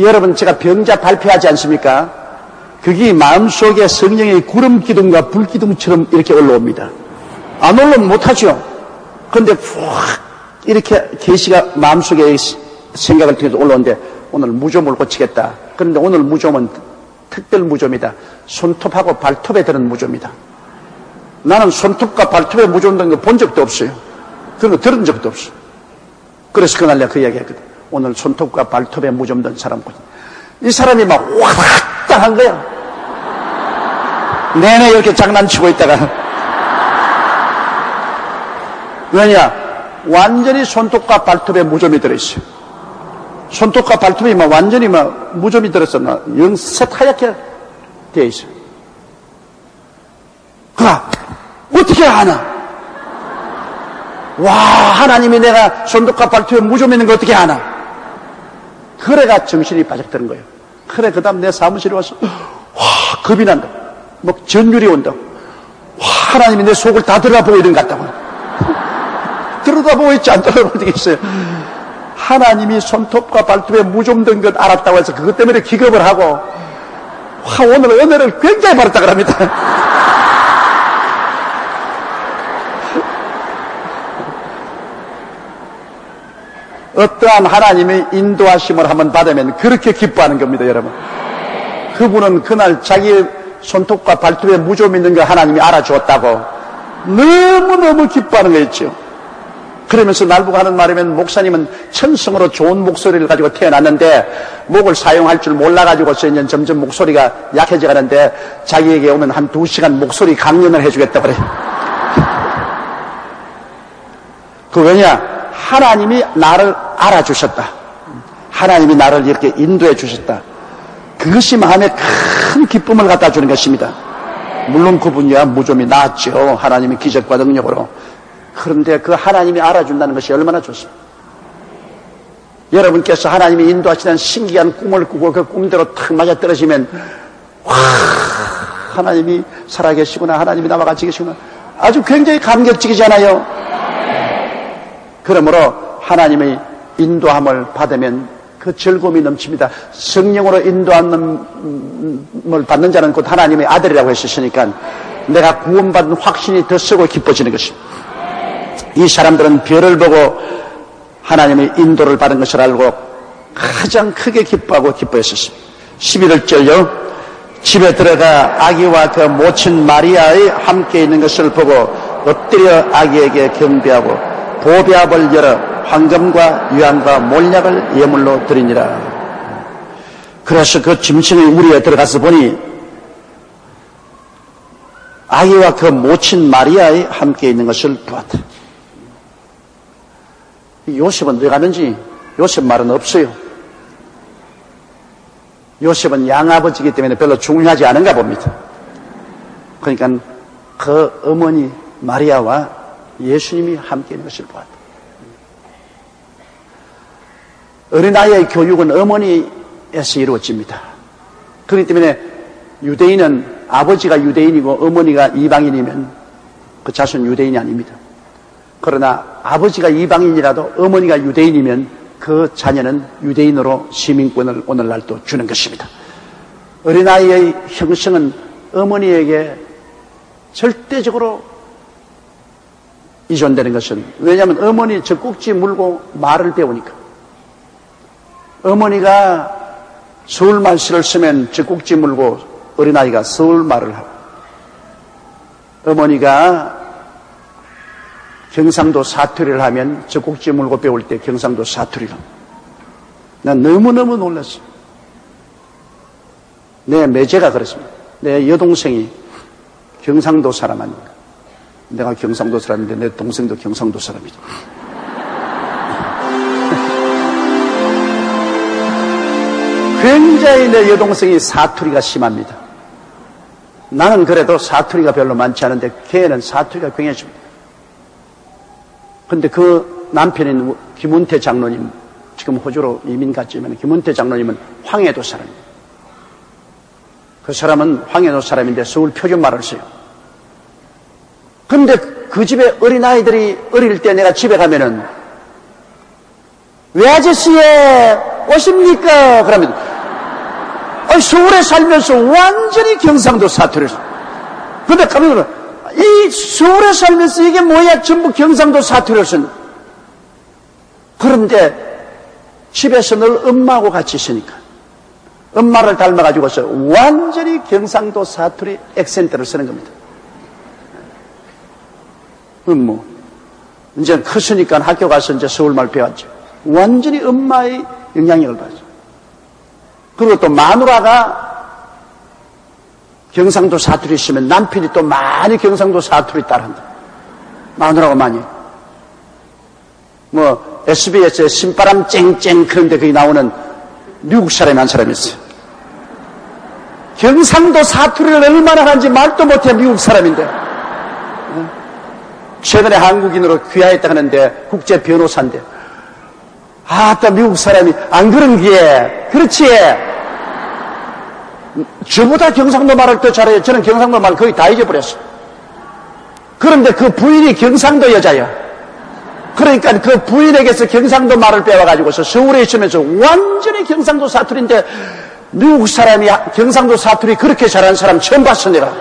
여러분 제가 병자 발표하지 않습니까? 그게 마음속에 성령의 구름 기둥과 불 기둥처럼 이렇게 올라옵니다. 안 올라오면 못하죠. 그런데 확 이렇게 계시가 마음속에 생각을 통해서 올라오는데 오늘 무좀을 고치겠다. 그런데 오늘 무좀은 특별 무좀이다. 손톱하고 발톱에 드는 무좀이다. 나는 손톱과 발톱에 무좀 든 거 본 적도 없어요. 그런 거 들은 적도 없어요. 그래서 그날 내가 그 이야기 했거든. 오늘 손톱과 발톱에 무좀 든 사람 보니 이 사람이 막 와닥 한 거야. 내내 이렇게 장난치고 있다가 왜냐? 완전히 손톱과 발톱에 무좀이 들어있어요. 손톱과 발톱이 막 완전히 막 무좀이 들어서 막 영set 하얗게 되어 있어요. 어떻게 아나? 와, 하나님이 내가 손톱과 발톱에 무좀 있는 거 어떻게 아나? 그래가 정신이 빠져드는 거예요. 그래, 그 다음 내 사무실에 와서, 와, 겁이 난다. 뭐 전율이 온다. 와, 하나님이 내 속을 다 들여다보고 있는 것 같다고. 들여다보고 있지 않다고 어떻게 있어요. 하나님이 손톱과 발톱에 무좀 든 것 알았다고 해서 그것 때문에 기겁을 하고, 와, 오늘 은혜를 굉장히 받았다 그럽니다. 어떠한 하나님의 인도하심을 한번 받으면 그렇게 기뻐하는 겁니다, 여러분. 그분은 그날 자기 손톱과 발톱에 무좀 있는 거 하나님이 알아주었다고 너무너무 기뻐하는 거였죠. 그러면서 날보고 하는 말이면 목사님은 천성으로 좋은 목소리를 가지고 태어났는데 목을 사용할 줄 몰라가지고서 이제 점점 목소리가 약해져 가는데 자기에게 오면 한 2시간 목소리 강연을 해주겠다 그래. 그 왜냐? 하나님이 나를 알아주셨다. 하나님이 나를 이렇게 인도해 주셨다. 그것이 마음에 큰 기쁨을 갖다 주는 것입니다. 물론 그분이야 무좀이 나았죠. 하나님이 기적과 능력으로. 그런데 그 하나님이 알아준다는 것이 얼마나 좋습니까? 여러분께서 하나님이 인도하시는 신기한 꿈을 꾸고 그 꿈대로 탁 맞아떨어지면 와, 하나님이 살아계시구나, 하나님이 나와 같이 계시구나. 아주 굉장히 감격적이잖아요. 그러므로 하나님의 인도함을 받으면 그 즐거움이 넘칩니다. 성령으로 인도함을 받는 자는 곧 하나님의 아들이라고 했으니까 내가 구원받은 확신이 더 쓰고 기뻐지는 것입니다. 이 사람들은 별을 보고 하나님의 인도를 받은 것을 알고 가장 크게 기뻐하고 기뻐했었습니다. 11절요. 집에 들어가 아기와 그 모친 마리아의 함께 있는 것을 보고 엎드려 아기에게 경배하고 보배압을 열어 황금과 유향과 몰약을 예물로 드리니라. 그래서 그 짐승의 우리에 들어가서 보니 아기와 그 모친 마리아의 함께 있는 것을 보았다. 요셉은 왜 가는지 요셉 말은 없어요. 요셉은 양아버지이기 때문에 별로 중요하지 않은가 봅니다. 그러니까 그 어머니 마리아와 예수님이 함께 있는 것을 보았다. 어린아이의 교육은 어머니에서 이루어집니다. 그렇기 때문에 유대인은 아버지가 유대인이고 어머니가 이방인이면 그 자손은 유대인이 아닙니다. 그러나 아버지가 이방인이라도 어머니가 유대인이면 그 자녀는 유대인으로 시민권을 오늘날 또 주는 것입니다. 어린아이의 형성은 어머니에게 절대적으로依존되는 것은, 왜냐하면 어머니 젖꼭지 물고 말을 배우니까. 어머니가 서울말씨를 쓰면 젖꼭지 물고 어린아이가 서울말을 하고, 어머니가 경상도 사투리를 하면 젖꼭지 물고 배울 때 경상도 사투리를 합니다. 난 너무너무 놀랐어요. 내 매제가 그렇습니다. 내 여동생이 경상도 사람 아닙니까? 내가 경상도 사람인데 내 동생도 경상도 사람이죠. 굉장히 내 여동생이 사투리가 심합니다. 나는 그래도 사투리가 별로 많지 않은데 걔는 사투리가 굉장히 심합니다. 근데 그 남편인 김은태 장로님, 지금 호주로 이민 갔지만 김은태 장로님은 황해도 사람입니다. 그 사람은 황해도 사람인데 서울 표준말을 써요. 근데 그 집에 어린아이들이 어릴 때 내가 집에 가면은 왜 아저씨에 오십니까? 그러면 서울에 살면서 완전히 경상도 사투리를 써요. 근데 가면 이 서울에 살면서 이게 뭐야? 전부 경상도 사투리를 쓴다. 그런데 집에서 늘 엄마하고 같이 있으니까 엄마를 닮아가지고서 완전히 경상도 사투리 액센트를 쓰는 겁니다. 이제 컸으니까 학교 가서 이제 서울말 배웠죠. 완전히 엄마의 영향력을 받았죠. 그리고 또 마누라가 경상도 사투리 있으면 남편이 또 많이 경상도 사투리 따라한다. 마누라가 많이. SBS에 신바람 쨍쨍 그런데 거기 나오는 미국 사람이 한 사람이 있어요. 경상도 사투리를 얼마나 하는지 말도 못해 미국 사람인데. 최근에 한국인으로 귀화했다 하는데 국제 변호사인데 또 미국 사람이 안 그런 게 그렇지. 저보다 경상도 말을 더 잘해요. 저는 경상도 말 거의 다 잊어버렸어요. 그런데 그 부인이 경상도 여자예요. 그러니까 그 부인에게서 경상도 말을 배워가지고서 서울에 있으면서 완전히 경상도 사투리인데 미국 사람이 경상도 사투리 그렇게 잘하는 사람 처음 봤어 내가.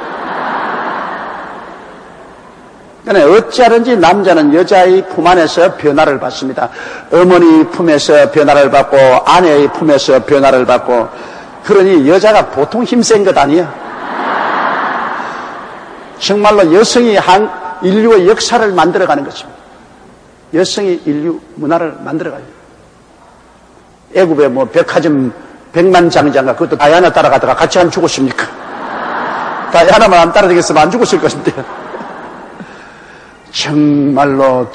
그러니까 어찌하든지 남자는 여자의 품 안에서 변화를 받습니다. 어머니 품에서 변화를 받고 아내의 품에서 변화를 받고. 그러니 여자가 보통 힘센 것 아니에요. 정말로 여성이 인류의 역사를 만들어가는 것입니다. 여성이 인류 문화를 만들어가요. 애굽에 백화점 100만 장자가 그것도 다이아나 따라가다가 같이 안 죽었습니까? 다이아나만 안 따라다녔으면 안 죽었을 것인데. 정말로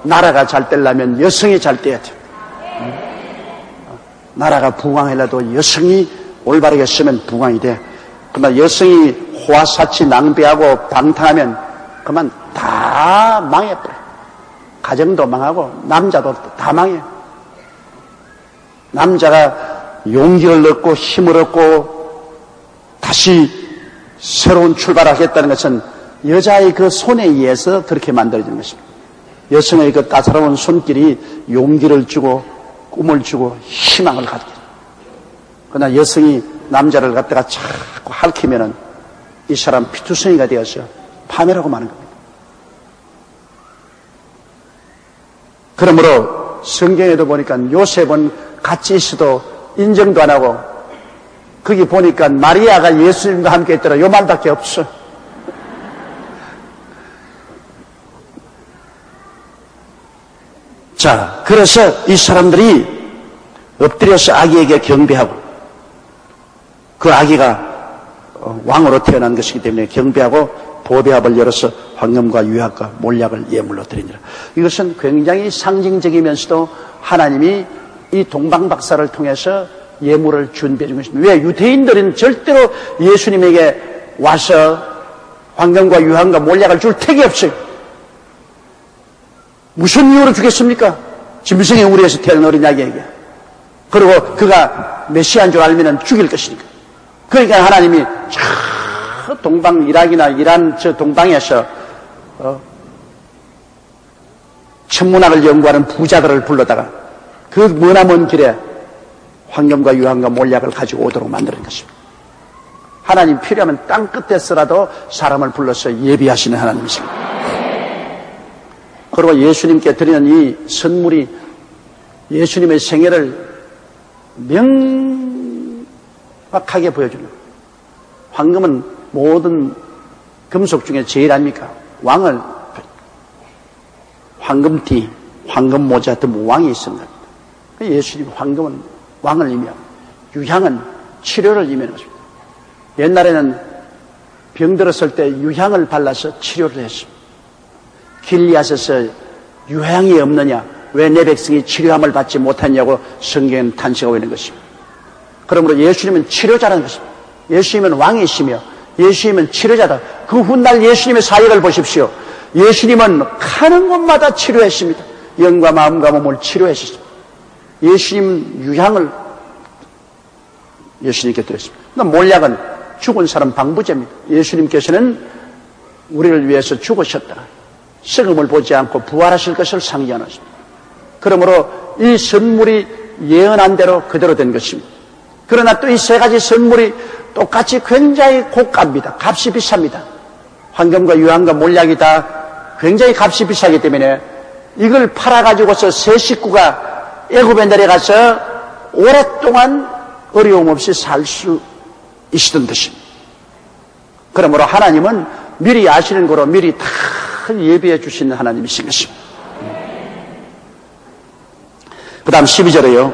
나라가 잘 되려면 여성이 잘 돼야 돼요. 나라가 부강하려도 여성이 올바르게 쓰면 부강이 돼. 그러나 여성이 호화사치 낭비하고 방탕하면 그만 다 망해버려. 가정도 망하고 남자도 다 망해. 남자가 용기를 얻고 힘을 얻고 다시 새로운 출발하겠다는 것은 여자의 그 손에 의해서 그렇게 만들어지는 것입니다. 여성의 그 따사로운 손길이 용기를 주고 꿈을 주고 희망을 갖게. 그러나 여성이 남자를 갖다가 자꾸 핥히면은 이 사람 피투성이가 되어서 파멸하고 마는 겁니다. 그러므로 성경에도 보니까 요셉은 같이 있어도 인정도 안 하고 거기 보니까 마리아가 예수님과 함께 있더라. 요 말밖에 없어. 자, 그래서 이 사람들이 엎드려서 아기에게 경배하고 그 아기가 왕으로 태어난 것이기 때문에 경배하고 보배합을 열어서 황금과 유약과 몰약을 예물로 드리니라. 이것은 굉장히 상징적이면서도 하나님이 이 동방박사를 통해서 예물을 준비해 준 것입니다. 왜? 유대인들은 절대로 예수님에게 와서 황금과 유황과 몰약을 줄 택이 없어요. 무슨 이유로 주겠습니까? 짐승의 우리에서 태어난 어린 아기에게. 그리고 그가 메시아인 줄 알면 죽일 것이니까. 그러니까 하나님이 저 동방 이락이나 이란 저 동방에서 천문학을 연구하는 부자들을 불러다가 그 머나먼 길에 황금과 유황과 몰약을 가지고 오도록 만드는 것입니다. 하나님 필요하면 땅 끝에서라도 사람을 불러서 예비하시는 하나님이십니다. 그리고 예수님께 드리는 이 선물이 예수님의 생애를 명확하게 보여주는 거예요. 황금은 모든 금속 중에 제일 아닙니까? 왕을 황금띠, 황금 모자 같은 왕이 있습니다. 예수님 황금은 왕을 의미하고 유향은 치료를 의미하는 것입니다. 옛날에는 병들었을 때 유향을 발라서 치료를 했습니다. 길리앗에서 유향이 없느냐? 왜 내 백성이 치료함을 받지 못했냐고 성경은 탄식하고 있는 것입니다. 그러므로 예수님은 치료자라는 것입니다. 예수님은 왕이시며 예수님은 치료자다. 그 훗날 예수님의 사역을 보십시오. 예수님은 가는 곳마다 치료했습니다. 영과 마음과 몸을 치료했습니다. 예수님 유향을 예수님께 드렸습니다. 몰약은 죽은 사람 방부제입니다. 예수님께서는 우리를 위해서 죽으셨다. 썩음을 보지 않고 부활하실 것을 상기하는 것입니다. 그러므로 이 선물이 예언한 대로 그대로 된 것입니다. 그러나 또 이 세 가지 선물이 똑같이 굉장히 고가입니다. 값이 비쌉니다. 황금과 유황과 몰약이 다 굉장히 값이 비싸기 때문에 이걸 팔아가지고서 세 식구가 애굽에 내려가서 오랫동안 어려움 없이 살 수 있었던 것입니다. 그러므로 하나님은 미리 아시는 거로 미리 다 예비해 주시는 하나님이신 것입니다. 그 다음 12절에요.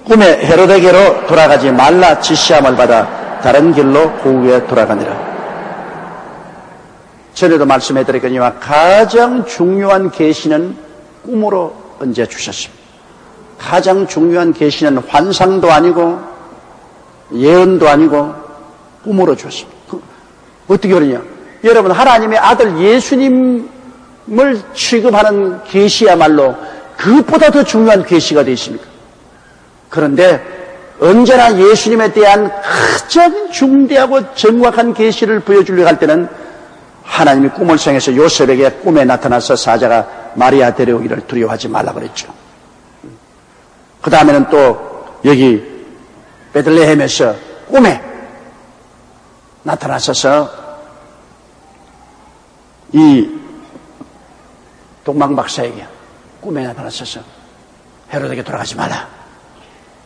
꿈에 헤로데게로 돌아가지 말라 지시함을 받아 다른 길로 고국에 돌아가니라. 전에도 말씀해드렸거니와 가장 중요한 계시는 꿈으로 언제 주셨습니다. 가장 중요한 계시는 환상도 아니고 예언도 아니고 꿈으로 주셨습니다. 어떻게 그러냐? 여러분, 하나님의 아들 예수님을 취급하는 계시야말로 그것보다 더 중요한 계시가 되어 있습니까? 그런데 언제나 예수님에 대한 가장 중대하고 정확한 계시를 보여주려고 할 때는 하나님이 꿈을 성해서 요셉에게 꿈에 나타나서 사자가 마리아 데려오기를 두려워하지 말라 그랬죠. 그 다음에는 또 여기 베들레헴에서 꿈에 나타나셔서 이 동방박사에게 꿈에 나타나셔서 헤로데에게 돌아가지 마라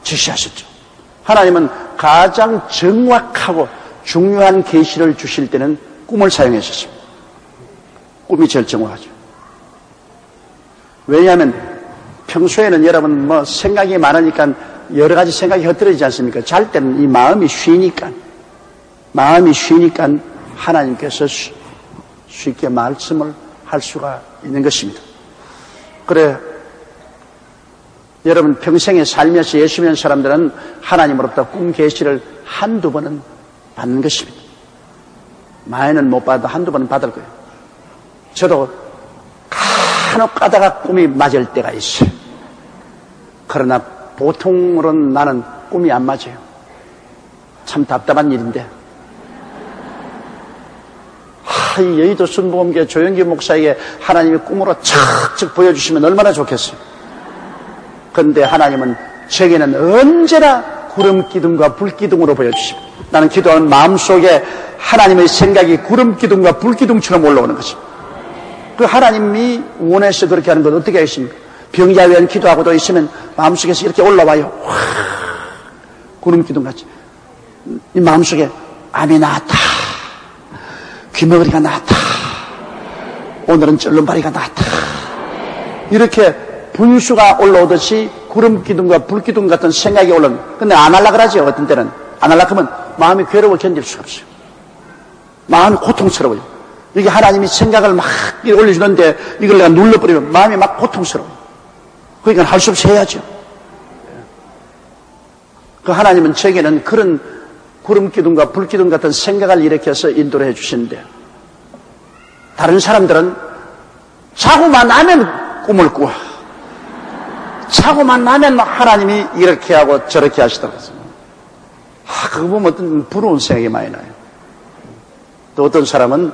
지시하셨죠. 하나님은 가장 정확하고 중요한 계시를 주실 때는 꿈을 사용하셨습니다. 꿈이 제일 정확하죠. 왜냐하면 평소에는 여러분 생각이 많으니까 여러 가지 생각이 흩어지지 않습니까? 잘 때는 이 마음이 쉬니까 하나님께서 쉽게 말씀을 할 수가 있는 것입니다. 그래, 여러분 평생에 살면서 예수 믿는 사람들은 하나님으로부터 꿈 계시를 한두 번은 받는 것입니다. 많이는 못 받아도 한두 번은 받을 거예요. 저도 간혹 가다가 꿈이 맞을 때가 있어요. 그러나 보통으로는 나는 꿈이 안 맞아요. 참 답답한 일인데 이 여의도 순복음교회 조영기 목사에게 하나님이 꿈으로 착착 보여주시면 얼마나 좋겠어요. 그런데 하나님은 제게는 언제나 구름 기둥과 불 기둥으로 보여주십니다. 나는 기도하는 마음속에 하나님의 생각이 구름 기둥과 불 기둥처럼 올라오는 것입니다. 그 하나님이 원해서 그렇게 하는 건 어떻게 하십니까? 병자 위한 기도하고도 있으면 마음속에서 이렇게 올라와요. 와, 구름 기둥같이. 이 마음속에 암이 나았다, 귀머거리가 나았다, 오늘은 쩔름바리가 나았다, 이렇게 분수가 올라오듯이 구름 기둥과 불 기둥 같은 생각이 올라오는. 근데 안 하려고 그러죠. 어떤 때는 안 하려고 하면 마음이 괴로워 견딜 수가 없어요. 마음이 고통스러워요. 이게 하나님이 생각을 막 올려주는데 이걸 내가 눌러버리면 마음이 막 고통스러워요. 그러니까 할 수 없이 해야죠. 그 하나님은 제게는 그런 구름 기둥과 불 기둥 같은 생각을 일으켜서 인도를 해주시는데, 다른 사람들은 자고만 나면 꿈을 꾸어. 자고만 나면 하나님이 이렇게 하고 저렇게 하시더라고요. 그거 보면 어떤 부러운 생각이 많이 나요. 또 어떤 사람은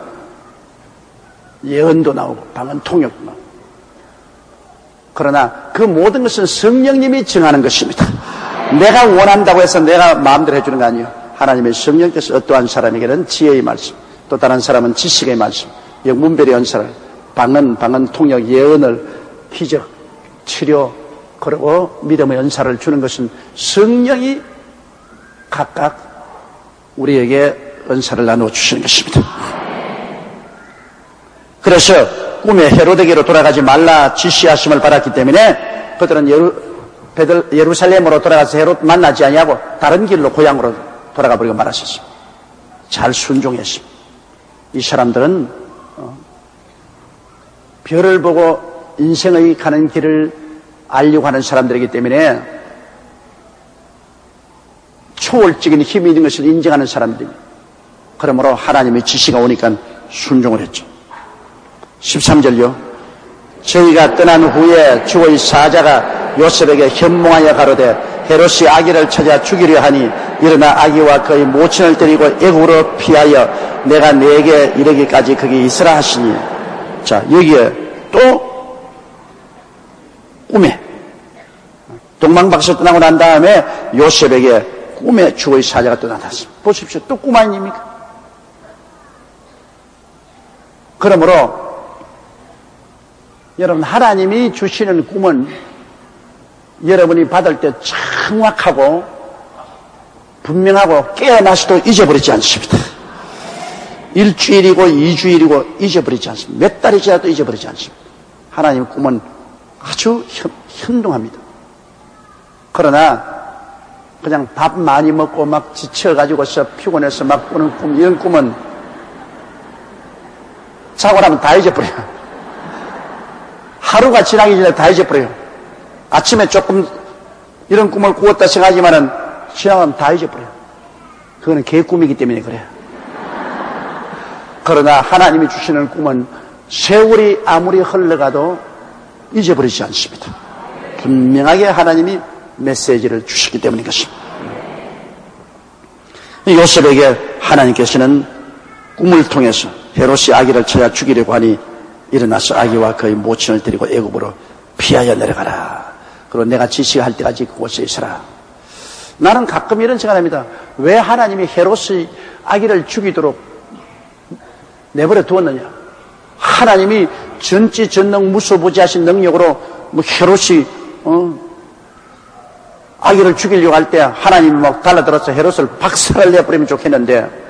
예언도 나오고 방언 통역도 나오고. 그러나 그 모든 것은 성령님이 정하는 것입니다. 내가 원한다고 해서 내가 마음대로 해주는 거 아니에요. 하나님의 성령께서 어떠한 사람에게는 지혜의 말씀, 또 다른 사람은 지식의 말씀, 영문별의 연사를, 방언 통역, 예언을, 기적, 치료, 그리고 믿음의 연사를 주는 것은 성령이 각각 우리에게 은사를 나누어 주시는 것입니다. 그래서 꿈에 헤로데게로 돌아가지 말라 지시하심을 받았기 때문에 그들은 예루살렘으로 돌아가서 헤롯 만나지 아니하고 다른 길로 고향으로 돌아가 버리고 말하셨습니다. 잘 순종했습니다. 이 사람들은 별을 보고 인생의 가는 길을 알려고 하는 사람들이기 때문에 초월적인 힘이 있는 것을 인정하는 사람들입니다. 그러므로 하나님의 지시가 오니까 순종을 했죠. 13절요. 저희가 떠난 후에 주의 사자가 요셉에게 현몽하여 가로되 헤롯이 아기를 찾아 죽이려 하니 일어나 아기와 그의 모친을 데리고 애국으로 피하여 내가 네게 이르기까지 거기 있으라 하시니. 자, 여기에 또 꿈에 동방박사 떠나고 난 다음에 요셉에게 꿈에 주의 사자가 또 나타났습니다. 보십시오. 또 꿈 아닙니까? 그러므로 여러분, 하나님이 주시는 꿈은 여러분이 받을 때 정확하고 분명하고 깨어나서도 잊어버리지 않습니다. 일주일이고 2주일이고 잊어버리지 않습니다. 몇 달이 지나도 잊어버리지 않습니다. 하나님의 꿈은 아주 현동합니다. 그러나 그냥 밥 많이 먹고 막 지쳐가지고서 피곤해서 막 꾸는 꿈, 이런 꿈은 자고 나면 다 잊어버려요. 하루가 지나기 전에 다 잊어버려요. 아침에 조금 이런 꿈을 꾸었다 생각하지만은 지나가면 다 잊어버려요. 그거는 개꿈이기 때문에 그래요. 그러나 하나님이 주시는 꿈은 세월이 아무리 흘러가도 잊어버리지 않습니다. 분명하게 하나님이 메시지를 주시기 때문인 것입니다. 요셉에게 하나님께서는 꿈을 통해서 헤롯이 아기를 찾아 죽이려고 하니 일어나서 아기와 그의 모친을 데리고 애굽으로 피하여 내려가라. 그리고 내가 지시할 때까지 그곳에 있어라. 나는 가끔 이런 생각합니다. 왜 하나님이 헤롯이 아기를 죽이도록 내버려 두었느냐. 하나님이 전지전능 무소부지하신 능력으로 헤롯이 아기를 죽이려고 할 때 하나님이 막 달라들어서 헤롯을 박살을 내버리면 좋겠는데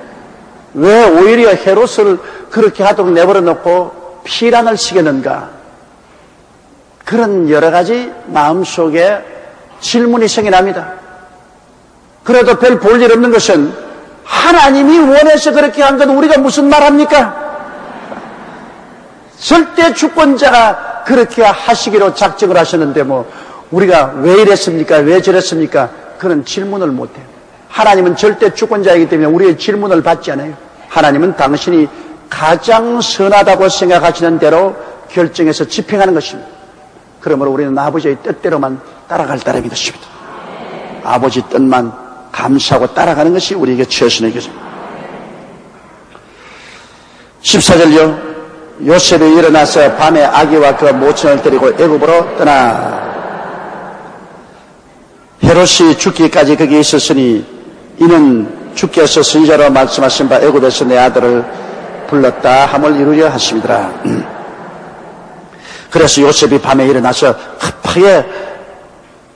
왜 오히려 헤롯을 그렇게 하도록 내버려 놓고 피란을 시켰는가? 그런 여러 가지 마음속에 질문이 생겨납니다. 그래도 별 볼 일 없는 것은 하나님이 원해서 그렇게 한 건 우리가 무슨 말합니까? 절대 주권자가 그렇게 하시기로 작정을 하셨는데 우리가 왜 이랬습니까? 왜 저랬습니까? 그런 질문을 못해요. 하나님은 절대 주권자이기 때문에 우리의 질문을 받지 않아요. 하나님은 당신이 가장 선하다고 생각하시는 대로 결정해서 집행하는 것입니다. 그러므로 우리는 아버지의 뜻대로만 따라갈 따름인 것입니다. 아버지 뜻만 감사하고 따라가는 것이 우리에게 최선의 것입니다. 14절요. 요셉이 일어나서 밤에 아기와 그 모친을 데리고 애굽으로 떠나. 헤롯이 죽기까지 거기에 있었으니 이는 주께서 선지자로 말씀하신 바 애굽에서 내 아들을 불렀다 함을 이루려 하심이더라. 그래서 요셉이 밤에 일어나서 급하게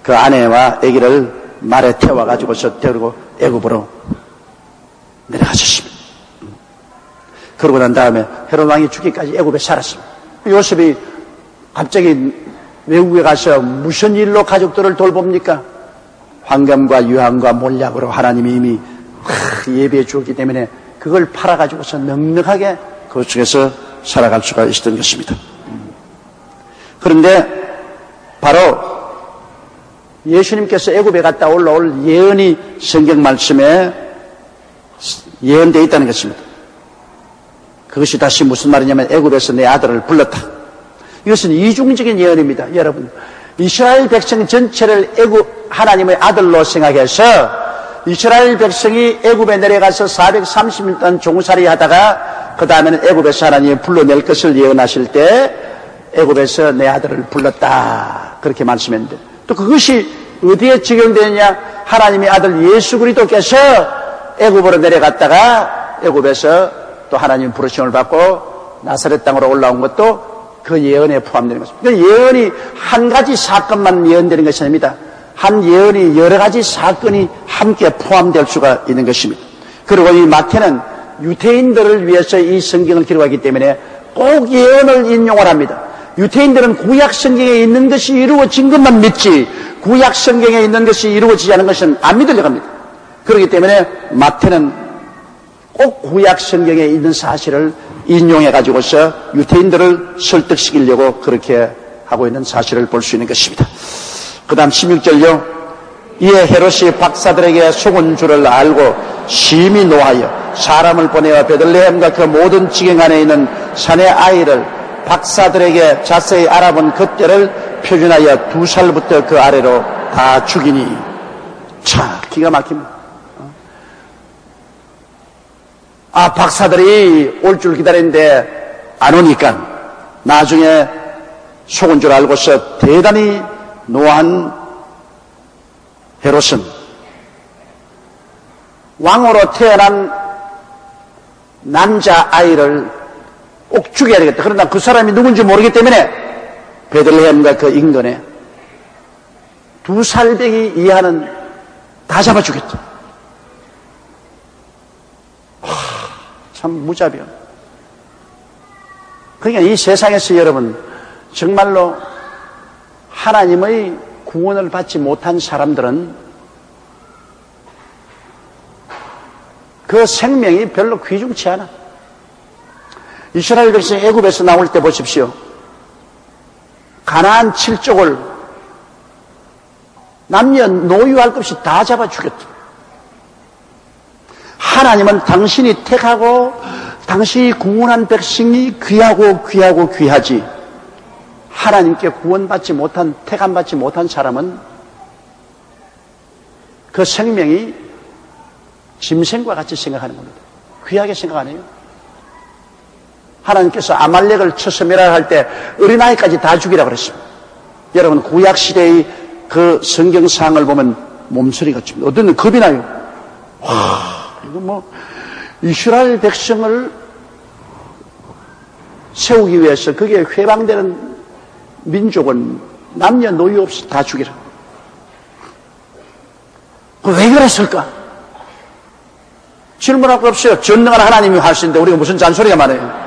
그 아내와 아기를 말에 태워가지고서 데리고 애굽으로 내려가셨습니다. 그러고 난 다음에 헤롯 왕이 죽기까지 애굽에 살았습니다. 요셉이 갑자기 외국에 가서 무슨 일로 가족들을 돌봅니까? 황금과 유황과 몰약으로 하나님이 이미 예비해 주었기 때문에 그걸 팔아가지고서 넉넉하게 그 중에서 살아갈 수가 있었던 것입니다. 그런데 바로 예수님께서 애굽에 갔다 올라올 예언이 성경 말씀에 예언되어 있다는 것입니다. 그것이 다시 무슨 말이냐면 애굽에서 내 아들을 불렀다. 이것은 이중적인 예언입니다. 여러분, 이스라엘 백성 전체를 애굽 하나님의 아들로 생각해서 이스라엘 백성이 애굽에 내려가서 430년 동안 종살이 하다가 그 다음에는 애굽에서 하나님이 불러낼 것을 예언하실 때 애굽에서 내 아들을 불렀다. 그렇게 말씀했는데 또 그것이 어디에 적용되느냐? 하나님의 아들 예수 그리스도께서 애굽으로 내려갔다가 애굽에서 또 하나님 부르심을 받고 나사렛 땅으로 올라온 것도 그 예언에 포함되는 것입니다. 그 예언이 한 가지 사건만 예언되는 것이 아닙니다. 한 예언이 여러 가지 사건이 함께 포함될 수가 있는 것입니다. 그리고 이 마태는 유대인들을 위해서 이 성경을 기록하기 때문에 꼭 예언을 인용을 합니다. 유대인들은 구약 성경에 있는 것이 이루어진 것만 믿지 구약 성경에 있는 것이 이루어지지 않은 것은 안 믿으려고 합니다. 그렇기 때문에 마태는 꼭 구약 성경에 있는 사실을 인용해 가지고서 유대인들을 설득시키려고 그렇게 하고 있는 사실을 볼 수 있는 것입니다. 그 다음 16절요. 이에 헤롯이 박사들에게 속은 줄을 알고 심히 노하여 사람을 보내어 베들레헴과 그 모든 지경 안에 있는 산의 아이를 박사들에게 자세히 알아본 그때를 표준하여 2살부터 그 아래로 다 죽이니. 자, 기가 막힙니다. 박사들이 올 줄 기다리는데 안 오니까 나중에 속은 줄 알고서 대단히 노한 헤롯은 왕으로 태어난 남자아이를 꼭 죽여야 되겠다. 그러나 그 사람이 누군지 모르기 때문에 베들레헴과 그 인근에 2살배기 이하는 다 잡아 죽였다. 참 무자비한. 그러니까 이 세상에서 여러분 정말로 하나님의 구원을 받지 못한 사람들은 그 생명이 별로 귀중치 않아. 이스라엘 백성이 애굽에서 나올 때 보십시오. 가나안 7족을 남녀 노유할 것 없이 다 잡아 죽였다. 하나님은 당신이 택하고 당신이 구원한 백성이 귀하고 귀하고 귀하지 하나님께 구원받지 못한 택함받지 못한 사람은 그 생명이 짐승과 같이 생각하는 겁니다. 귀하게 생각 안 해요. 하나님께서 아말렉을 쳐서 멸할 때 어린아이까지 다 죽이라고 그랬습니다. 여러분 구약시대의 그 성경사항을 보면 몸서리가 칩니다. 어떤 데 겁이 나요. 이거 이스라엘 백성을 세우기 위해서 그게 회방되는 민족은 남녀 노유 없이 다 죽이라. 왜 그랬을까? 질문할 거 없어요. 전능한 하나님이 하시는데 우리가 무슨 잔소리가 많아요.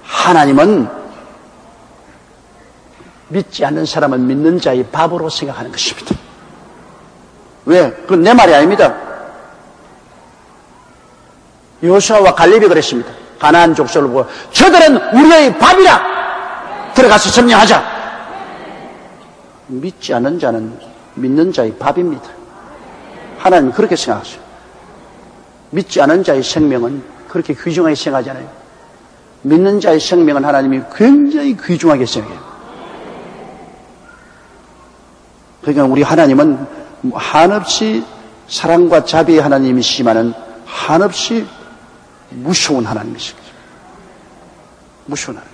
하나님은 믿지 않는 사람은 믿는 자의 바보로 생각하는 것입니다. 왜? 그건 내 말이 아닙니다. 여호수아와 갈렙이 그랬습니다. 가나안 족속을 보고 저들은 우리의 밥이라 들어가서 점령하자. 믿지 않는 자는 믿는 자의 밥입니다. 하나님은 그렇게 생각하세요. 믿지 않은 자의 생명은 그렇게 귀중하게 생각하잖아요. 믿는 자의 생명은 하나님이 굉장히 귀중하게 생각해요. 그러니까 우리 하나님은 한없이 사랑과 자비의 하나님이시지만은 한없이 무서운 하나님이시죠. 무서운 하나님.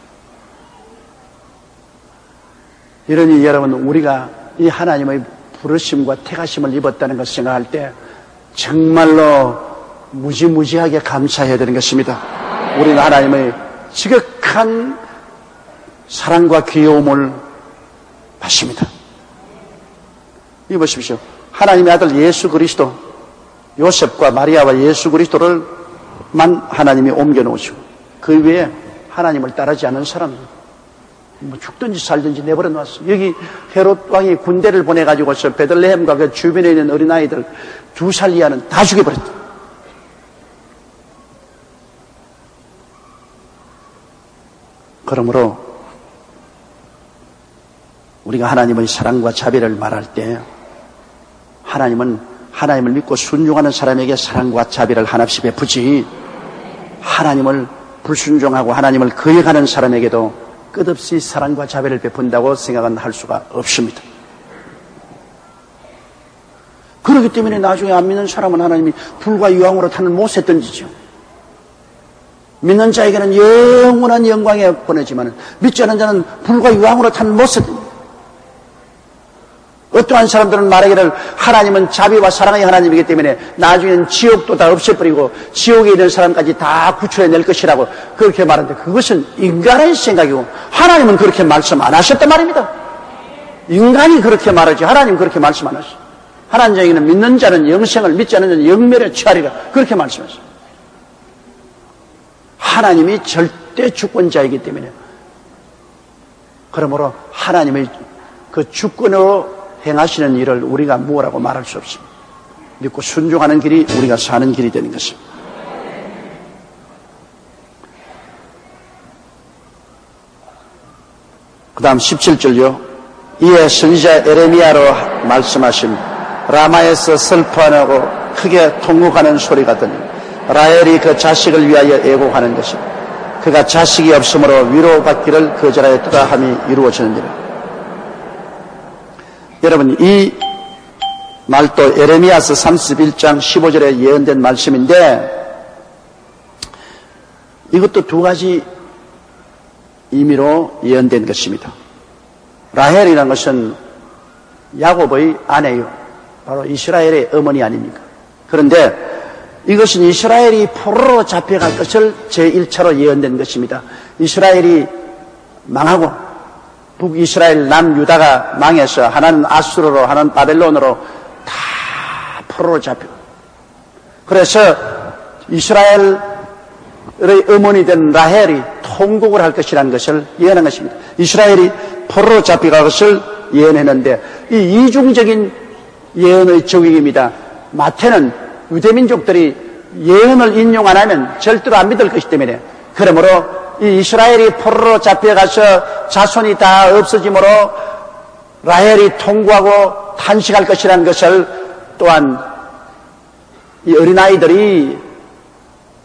이러니 여러분, 우리가 이 하나님의 부르심과 택하심을 입었다는 것을 생각할 때 정말로 무지무지하게 감사해야 되는 것입니다. 우리는 하나님의 지극한 사랑과 귀여움을 받습니다. 이거 보십시오. 하나님의 아들 예수 그리스도, 요셉과 마리아와 예수 그리스도를만 하나님이 옮겨놓으시고 그 외에 하나님을 따르지 않은 사람, 뭐 죽든지 살든지 내버려 놨어. 여기 헤롯 왕이 군대를 보내가지고서 베들레헴과 그 주변에 있는 어린아이들 2살 이하는 다 죽여버렸다. 그러므로 우리가 하나님의 사랑과 자비를 말할 때 하나님은 하나님을 믿고 순종하는 사람에게 사랑과 자비를 한없이 베푸지, 하나님을 불순종하고 하나님을 거역하는 사람에게도 끝없이 사랑과 자비를 베푼다고 생각은 할 수가 없습니다. 그렇기 때문에 나중에 안 믿는 사람은 하나님이 불과 유황으로 타는 못에 던지죠. 믿는 자에게는 영원한 영광에 보내지만 믿지 않는 자는 불과 유황으로 타는 못에 던지죠. 어떠한 사람들은 말하기를 하나님은 자비와 사랑의 하나님이기 때문에 나중에는 지옥도 다 없애버리고 지옥에 있는 사람까지 다 구출해낼 것이라고 그렇게 말하는데, 그것은 인간의 생각이고 하나님은 그렇게 말씀 안 하셨단 말입니다. 인간이 그렇게 말하지 하나님은 그렇게 말씀 안 하셨어요. 하나님에게는 믿는 자는 영생을, 믿지 않는 자는 영멸에 처하리라 그렇게 말씀하셨어요. 하나님이 절대 주권자이기 때문에, 그러므로 하나님의 그 주권으로 행하시는 일을 우리가 무엇라고 말할 수 없습니다. 믿고 순종하는 길이 우리가 사는 길이 되는 것입니다. 그 다음 17절요. 이에 선지자 에레미야로 말씀하신 라마에서 슬퍼하고 크게 통곡하는 소리가 들리니 라헬이 그 자식을 위하여 애곡하는 것이다. 그가 자식이 없으므로 위로받기를 거절하였다 함이 이루어지느니라. 여러분, 이 말도 에레미야서 31장 15절에 예언된 말씀인데, 이것도 두 가지 의미로 예언된 것입니다. 라헬이라는 것은 야곱의 아내요, 바로 이스라엘의 어머니 아닙니까? 그런데 이것은 이스라엘이 포로로 잡혀갈 것을 제1차로 예언된 것입니다. 이스라엘이 망하고 북이스라엘, 남유다가 망해서 하나는 아수르로, 하나는 바벨론으로 다 포로로 잡혀. 그래서 이스라엘의 어머니 된 라헬이 통곡을 할 것이라는 것을 예언한 것입니다. 이스라엘이 포로로 잡혀갈 것을 예언했는데, 이 이중적인 예언의 적용입니다. 마태는 유대민족들이 예언을 인용 안 하면 절대로 안 믿을 것이기 때문에, 그러므로 이 이스라엘이 포로로 잡혀가서 자손이 다 없어지므로 라헬이 통곡하고 탄식할 것이라는 것을, 또한 이 어린아이들이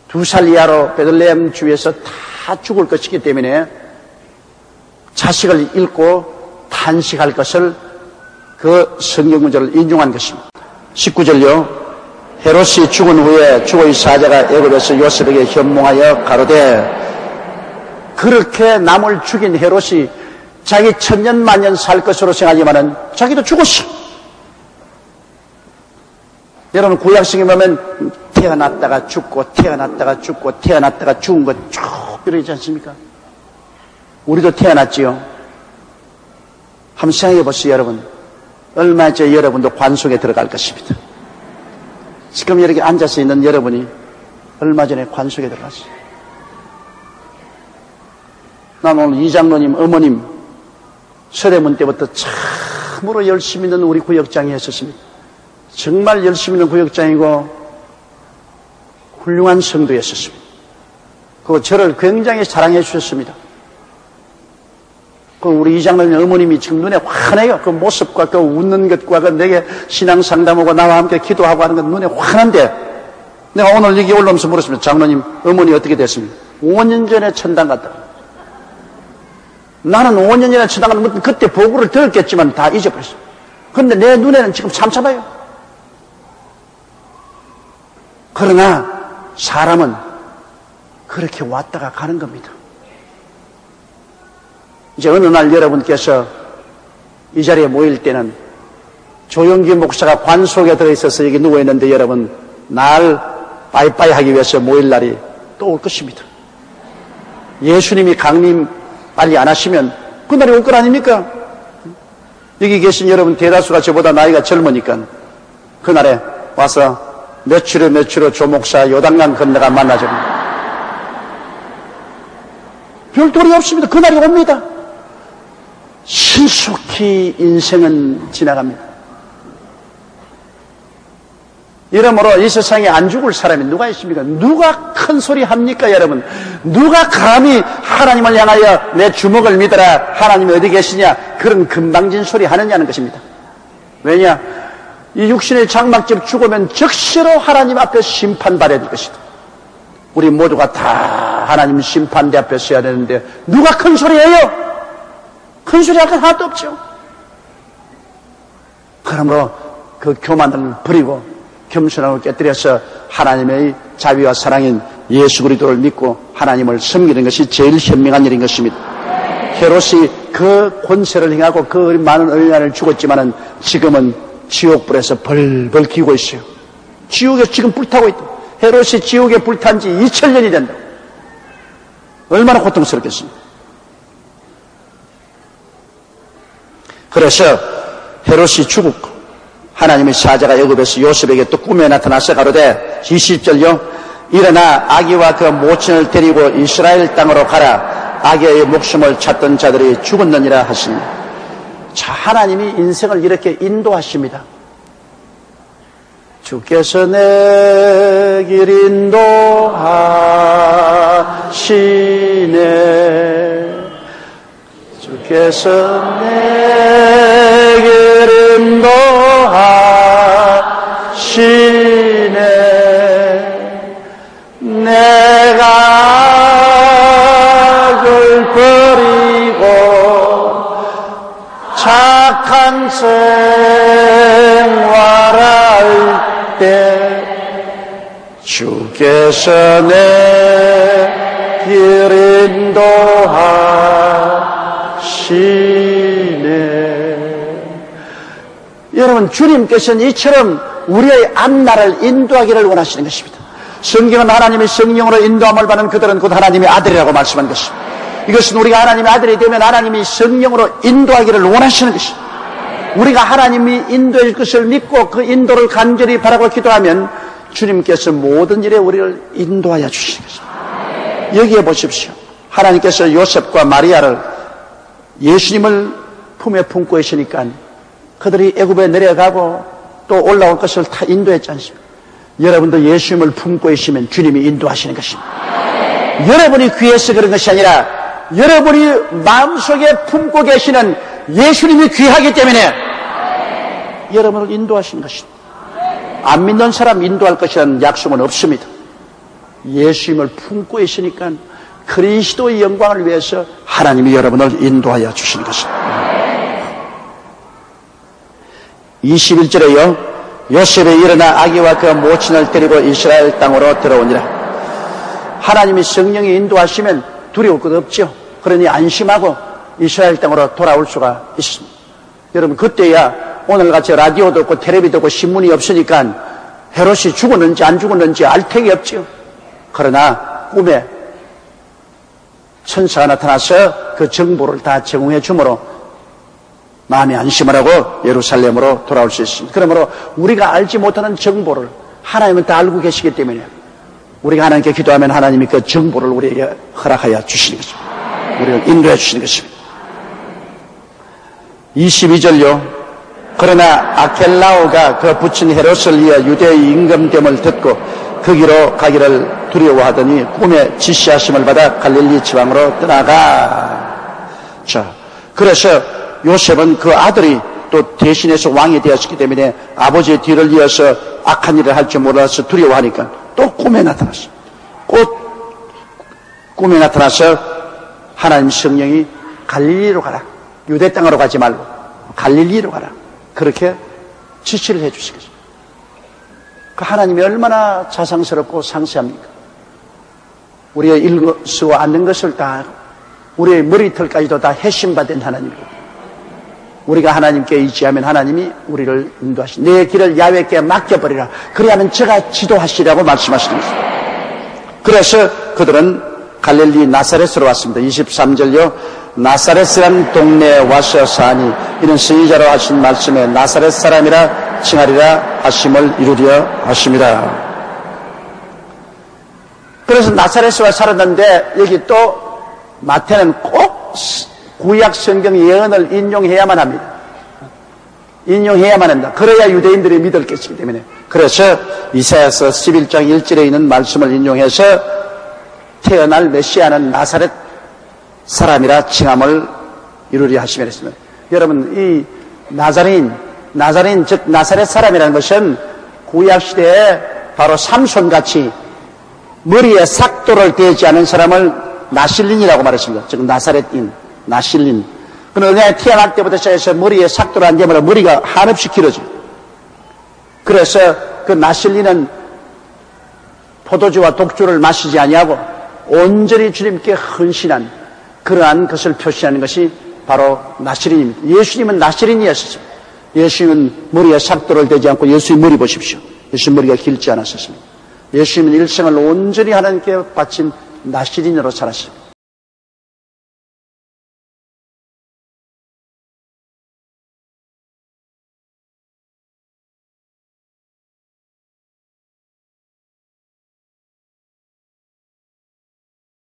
2살 이하로 베들레헴 주에서 다 죽을 것이기 때문에 자식을 잃고 탄식할 것을 그 성경 문제를 인용한 것입니다. 19절요. 헤롯이 죽은 후에 주의 사자가 애굽에서 요셉에게 현몽하여 가로되, 그렇게 남을 죽인 헤롯이 자기 천년만년 살 것으로 생각하지만은 자기도 죽었어. 여러분, 구약성에 보면 태어났다가 죽고 태어났다가 죽고 태어났다가 죽은 것 쭉 이러지 않습니까? 우리도 태어났지요. 한번 생각해 보세요, 여러분. 얼마 전에 여러분도 관속에 들어갈 것입니다. 지금 이렇게 앉아서 있는 여러분이 얼마 전에 관속에 들어갔어요. 난 오늘 이장로님 어머님 서대문 때부터 참으로 열심히 있는 우리 구역장이었습니다. 정말 열심히 있는 구역장이고 훌륭한 성도였습니다. 그리고 저를 굉장히 사랑해 주셨습니다. 그 우리 이장로님 어머님이 지금 눈에 환해요. 그 모습과 그 웃는 것과 그 내게 신앙 상담하고 나와 함께 기도하고 하는 건 눈에 환한데, 내가 오늘 여기 올라오면서 물었습니다. 장로님 어머니 어떻게 됐습니까? 5년 전에 천당 갔다. 나는 5년이나 천당을 그때 보고를 들었겠지만 다 잊어버렸어. 그런데 내 눈에는 지금 참참해요. 그러나 사람은 그렇게 왔다가 가는 겁니다. 이제 어느 날 여러분께서 이 자리에 모일 때는 조영기 목사가 관 속에 들어있어서 여기 누워있는데 여러분 날 빠이빠이 하기 위해서 모일 날이 또 올 것입니다. 예수님이 강림 빨리 안 하시면 그날이 올 것 아닙니까? 여기 계신 여러분 대다수가 저보다 나이가 젊으니까 그날에 와서 며칠 후 조 목사 요단강 건너가 만나죠. 별도리 없습니다. 그날이 옵니다. 신속히 인생은 지나갑니다. 이러므로 이 세상에 안 죽을 사람이 누가 있습니까? 누가 큰 소리 합니까, 여러분? 누가 감히 하나님을 향하여 내 주먹을 믿어라, 하나님이 어디 계시냐, 그런 금방진 소리 하느냐는 것입니다. 왜냐? 이 육신의 장막집 죽으면 즉시로 하나님 앞에 심판받아야 될 것이다. 우리 모두가 다 하나님 심판대 앞에 서야 되는데 누가 큰 소리 해요? 큰 소리 할 건 하나도 없죠. 그러므로 그 교만을 버리고 겸손함을 깨뜨려서 하나님의 자비와 사랑인 예수 그리스도를 믿고 하나님을 섬기는 것이 제일 현명한 일인 것입니다. 헤롯이 그 권세를 행하고 그 많은 어린아이를 죽었지만은 지금은 지옥불에서 벌벌 기고 있어요. 지옥에 지금 불타고 있다. 헤롯이 지옥에 불탄 지 2000년이 된다고. 얼마나 고통스럽겠습니까? 그래서 헤롯이 죽었고 하나님의 사자가 애굽에서 요셉에게 또 꿈에 나타나서 가로되 20절요 일어나 아기와 그 모친을 데리고 이스라엘 땅으로 가라. 아기의 목숨을 찾던 자들이 죽었느니라 하시니. 자, 하나님이 인생을 이렇게 인도하십니다. 주께서 내 길 인도하시네. 주께서 내 길 인도하시네. 내가 악을 버리고 착한 생활할 때 주께서 내 길 인도하시네. 여러분, 주님께서는 이처럼 우리의 앞날을 인도하기를 원하시는 것입니다. 성경은 하나님의 성령으로 인도함을 받는 그들은 곧 하나님의 아들이라고 말씀한 것입니다. 이것은 우리가 하나님의 아들이 되면 하나님이 성령으로 인도하기를 원하시는 것입니다. 우리가 하나님이 인도해 줄 것을 믿고 그 인도를 간절히 바라고 기도하면 주님께서 모든 일에 우리를 인도하여 주시는 것입니다. 여기에 보십시오. 하나님께서 요셉과 마리아를 예수님을 품에 품고 있으니까 그들이 애굽에 내려가고 또 올라올 것을 다 인도했지 않습니까? 여러분도 예수님을 품고 있으면 주님이 인도하시는 것입니다. 여러분이 귀해서 그런 것이 아니라 여러분이 마음속에 품고 계시는 예수님이 귀하기 때문에 여러분을 인도하시는 것입니다. 안 믿는 사람 인도할 것이라는 약속은 없습니다. 예수님을 품고 있으니까 그리스도의 영광을 위해서 하나님이 여러분을 인도하여 주시는 것입니다. 21절에요. 요셉이 일어나 아기와 그 모친을 데리고 이스라엘 땅으로 들어오니라. 하나님이 성령이 인도하시면 두려울 것 없죠. 그러니 안심하고 이스라엘 땅으로 돌아올 수가 있습니다. 여러분, 그때야 오늘같이 라디오도 없고 텔레비도 없고 신문이 없으니까 헤롯이 죽었는지 안 죽었는지 알 택이 없죠. 그러나 꿈에 천사가 나타나서 그 정보를 다 제공해 주므로 마음이 안심을 하고 예루살렘으로 돌아올 수 있습니다. 그러므로 우리가 알지 못하는 정보를 하나님은 다 알고 계시기 때문에 우리가 하나님께 기도하면 하나님이 그 정보를 우리에게 허락하여 주시는 것입니다. 우리를 인도해 주시는 것입니다. 22절요. 그러나 아켈라오가 그 부친 헤롯을 위해 유대의 임금됨을 듣고 거기로 가기를 두려워하더니 꿈에 지시하심을 받아 갈릴리 지방으로 떠나가. 자, 그래서 요셉은 그 아들이 또 대신해서 왕이 되었기 때문에 아버지의 뒤를 이어서 악한 일을 할 줄 몰라서 두려워하니까 또 꿈에 나타났어. 꿈에 나타나서 하나님 성령이 갈릴리로 가라. 유대 땅으로 가지 말고 갈릴리로 가라. 그렇게 지시를 해 주신 거죠. 그 하나님이 얼마나 자상스럽고 상세합니까? 우리의 일거수와 않는 것을 다 우리의 머리털까지도 다 해심받은 하나님입니다. 우리가 하나님께 의지하면 하나님이 우리를 인도하시니 내 길을 야훼께 맡겨버리라. 그리하면 저가 지도하시라고 말씀하시는 것입니다. 그래서 그들은 갈릴리 나사렛으로 왔습니다. 23절요. 나사렛이란 동네에 와서 사니 이는 선지자로 하신 말씀에 나사렛 사람이라 칭하리라 하심을 이루려 하심이라. 그래서 나사렛에 와 살았는데 여기 또 마태는 꼭 구약 성경 예언을 인용해야만 합니다. 인용해야만 한다. 그래야 유대인들이 믿을 것이기 때문에. 그래서 이사야서 11장 1절에 있는 말씀을 인용해서 태어날 메시아는 나사렛 사람이라 칭함을 이루려 하시며 했습니다. 여러분, 이 나자린 즉 나사렛 사람이라는 것은 구약시대에 바로 삼손같이 머리에 삭도를 대지 않은 사람을 나실린이라고 말했습니다. 즉 나사렛인, 나실린. 그러나 태어날 때부터 시작해서 머리에 삭도를 안 대면 머리가 한없이 길어져요. 그래서 그 나실린은 포도주와 독주를 마시지 아니하고 온전히 주님께 헌신한 그러한 것을 표시하는 것이 바로 나실린입니다. 예수님은 나실린이었습니다. 예수님은 머리에 삭도를 대지 않고 예수의 머리 보십시오. 예수의 머리가 길지 않았었습니다. 예수님은 일생을 온전히 하나님께 바친 나실린으로 살았습니다.